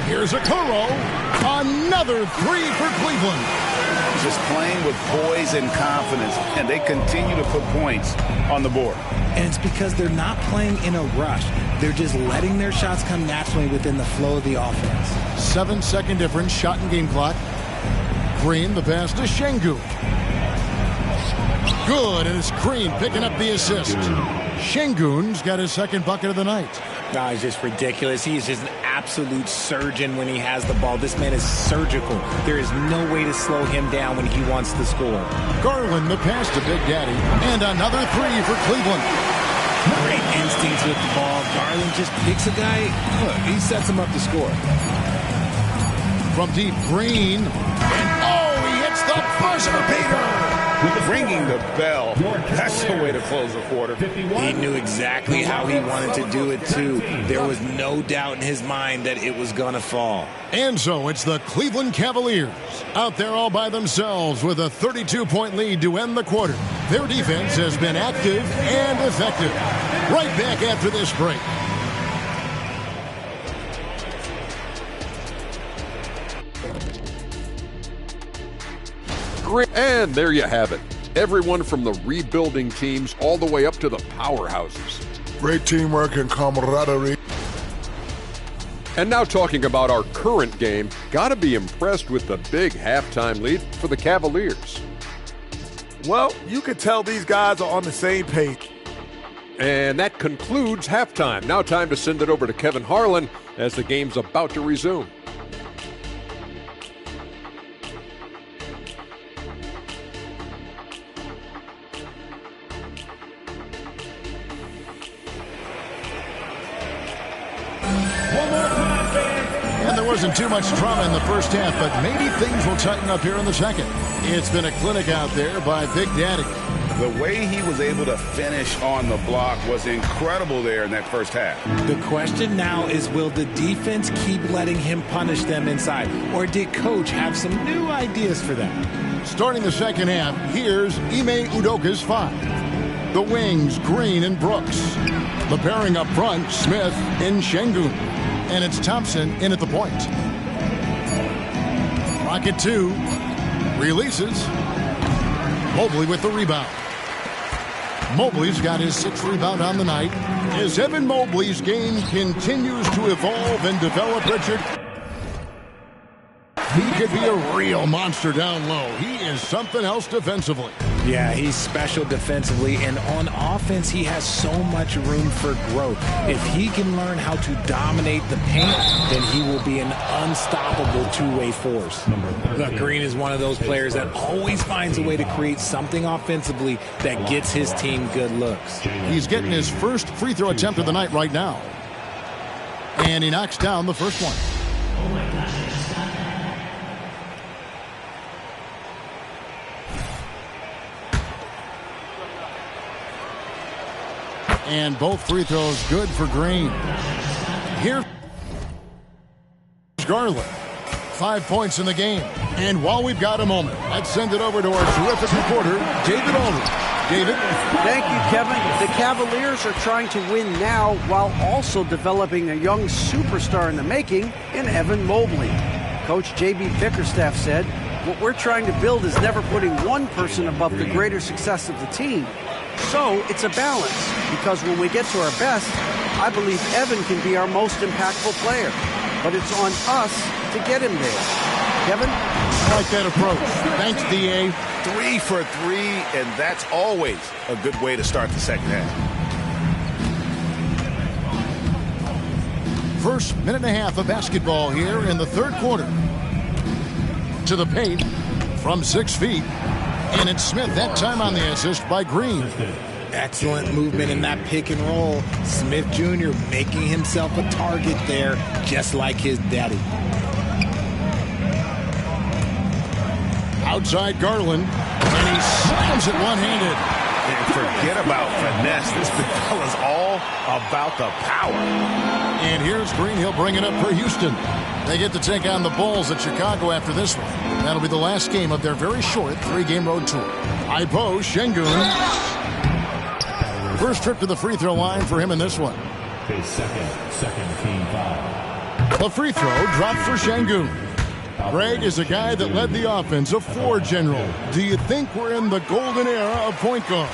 Here's Okoro. Another three for Cleveland. Just playing with poise and confidence, and they continue to put points on the board. And it's because they're not playing in a rush. They're just letting their shots come naturally within the flow of the offense. 7-second difference, shot and game clock. Green, the pass to Şengün. Good, and it's Green picking up the assist. Şengün's got his second bucket of the night. No, he's just ridiculous. He is just an absolute surgeon when he has the ball. This man is surgical. There is no way to slow him down when he wants to score. Garland, the pass to Big Daddy. And another three for Cleveland. Great instincts with the ball. Garland just picks a guy. Look, he sets him up to score. From deep, Green. And oh, he hits the buzzer beater. Ringing the bell. That's the way to close the quarter. He knew exactly how he wanted to do it, too. There was no doubt in his mind that it was going to fall. And so it's the Cleveland Cavaliers out there all by themselves with a 32-point lead to end the quarter. Their defense has been active and effective. Right back after this break. And there you have it. Everyone from the rebuilding teams all the way up to the powerhouses. Great teamwork and camaraderie. And now talking about our current game, gotta be impressed with the big halftime lead for the Cavaliers. Well, you can tell these guys are on the same page. And that concludes halftime. Now time to send it over to Kevin Harlan as the game's about to resume. Wasn't too much drama in the first half, but maybe things will tighten up here in the second. It's been a clinic out there by Big Daddy. The way he was able to finish on the block was incredible there in that first half. The question now is, will the defense keep letting him punish them inside, or did Coach have some new ideas for them? Starting the second half, here's Ime Udoka's five. The wings, Green and Brooks. The pairing up front, Smith and Şengün. And it's Thompson in at the point. Rocket 2 releases. Mobley with the rebound. Mobley's got his sixth rebound on the night. As Evan Mobley's game continues to evolve and develop, Richard, he could be a real monster down low. He is something else defensively. Yeah, he's special defensively, and on offense, he has so much room for growth. If he can learn how to dominate the paint, then he will be an unstoppable two-way force. Look, Green is one of those players that always finds a way to create something offensively that gets his team good looks. He's getting his first free throw attempt of the night right now. And he knocks down the first one. Oh my gosh. And both free throws good for Green. Here's Garland. 5 points in the game. And while we've got a moment, let's send it over to our terrific reporter, David Aldridge. David? Thank you, Kevin. The Cavaliers are trying to win now while also developing a young superstar in the making in Evan Mobley. Coach J.B. Bickerstaff said, "What we're trying to build is never putting one person above the greater success of the team. So it's a balance, because when we get to our best, I believe Evan can be our most impactful player. But it's on us to get him there." Kevin? I like that approach. Thanks, D.A. 3 for 3, and that's always a good way to start the second half. First minute and a half of basketball here in the third quarter. To the paint from 6 feet. And it's Smith, that time on the assist by Green. Excellent movement in that pick and roll. Smith Jr. making himself a target there, just like his daddy. Outside Garland, and he slams it one-handed. And forget about finesse. This is all about the power. And here's Green. He'll bring it up for Houston. They get to take on the Bulls at Chicago after this one. That'll be the last game of their very short 3-game road tour. Ipo Şengün. First trip to the free throw line for him in this one. His second team foul. The free throw dropped for Şengün. Greg is a guy that led the offense, a floor general. Do you think we're in the golden era of point guard?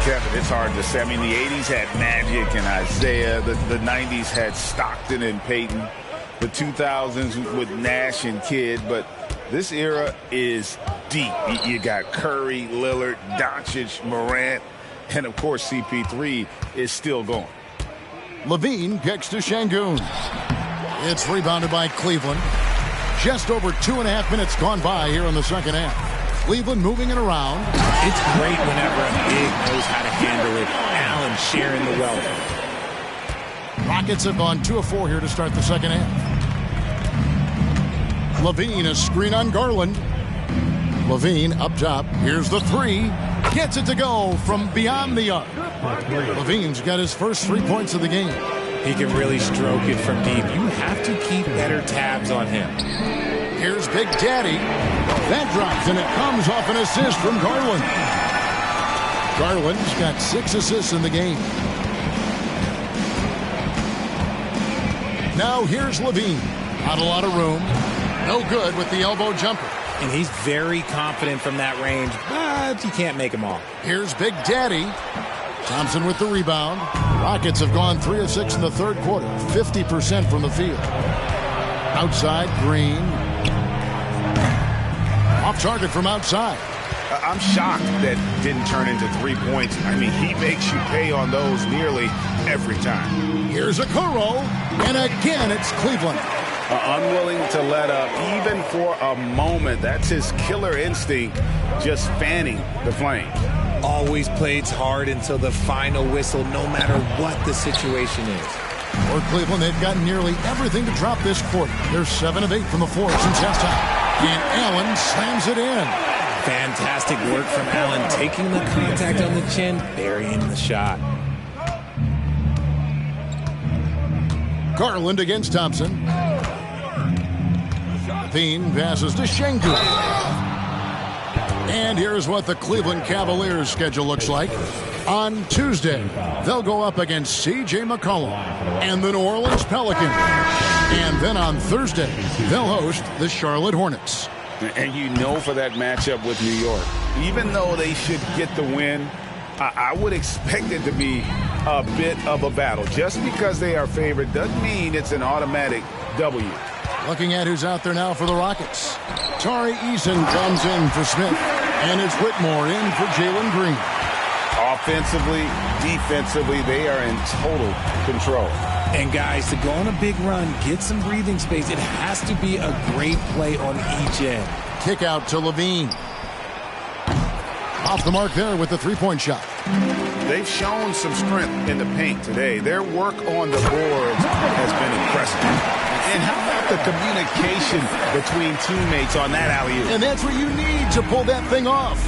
Kevin, it's hard to say. I mean, the 80s had Magic and Isaiah. The 90s had Stockton and Peyton. The 2000s with Nash and Kidd. But this era is deep. You got Curry, Lillard, Doncic, Morant, and, of course, CP3 is still going. Levine kicks to Şengün. It's rebounded by Cleveland. Just over 2.5 minutes gone by here in the second half. Cleveland moving it around. It's great whenever a big knows how to handle it. Allen sharing the wealth. Rockets have gone 2 of 4 here to start the second half. Levine, a screen on Garland. Levine up top. Here's the three. Gets it to go from beyond the arc. Levine's got his first 3 points of the game. He can really stroke it from deep. You have to keep better tabs on him. Here's Big Daddy. That drops, and it comes off an assist from Garland. Garland's got 6 assists in the game. Now here's Levine. Not a lot of room. No good with the elbow jumper. And he's very confident from that range, but you can't make him all. Here's Big Daddy. Thompson with the rebound. Rockets have gone 3 of 6 in the third quarter. 50% from the field. Outside, Green. Off target from outside. I'm shocked that didn't turn into 3 points. I mean, he makes you pay on those nearly every time. Here's a Okoro, and again it's Cleveland. Unwilling to let up even for a moment. That's his killer instinct, just fanning the flame. Always plays hard until the final whistle, no matter what the situation is. For Cleveland, they've gotten nearly everything to drop this quarter. They're 7 of 8 from the floor since halftime. And Allen slams it in. Fantastic work from Allen, taking the contact on the chin, burying the shot. Garland against Thompson. Levine passes to Şengün. And here's what the Cleveland Cavaliers schedule looks like. On Tuesday, they'll go up against C.J. McCollum and the New Orleans Pelicans. And then on Thursday, they'll host the Charlotte Hornets. And you know for that matchup with New York, even though they should get the win, I would expect it to be a bit of a battle. Just because they are favored doesn't mean it's an automatic W. Looking at who's out there now for the Rockets. Tari Eason comes in for Smith. And it's Whitmore in for Jalen Green. Offensively, defensively, they are in total control. And guys, to go on a big run, get some breathing space, it has to be a great play on each end. Kick out to Levine. Off the mark there with the three-point shot. They've shown some strength in the paint today. Their work on the boards has been impressive. And how about the communication between teammates on that alley-oop? And that's what you need to pull that thing off.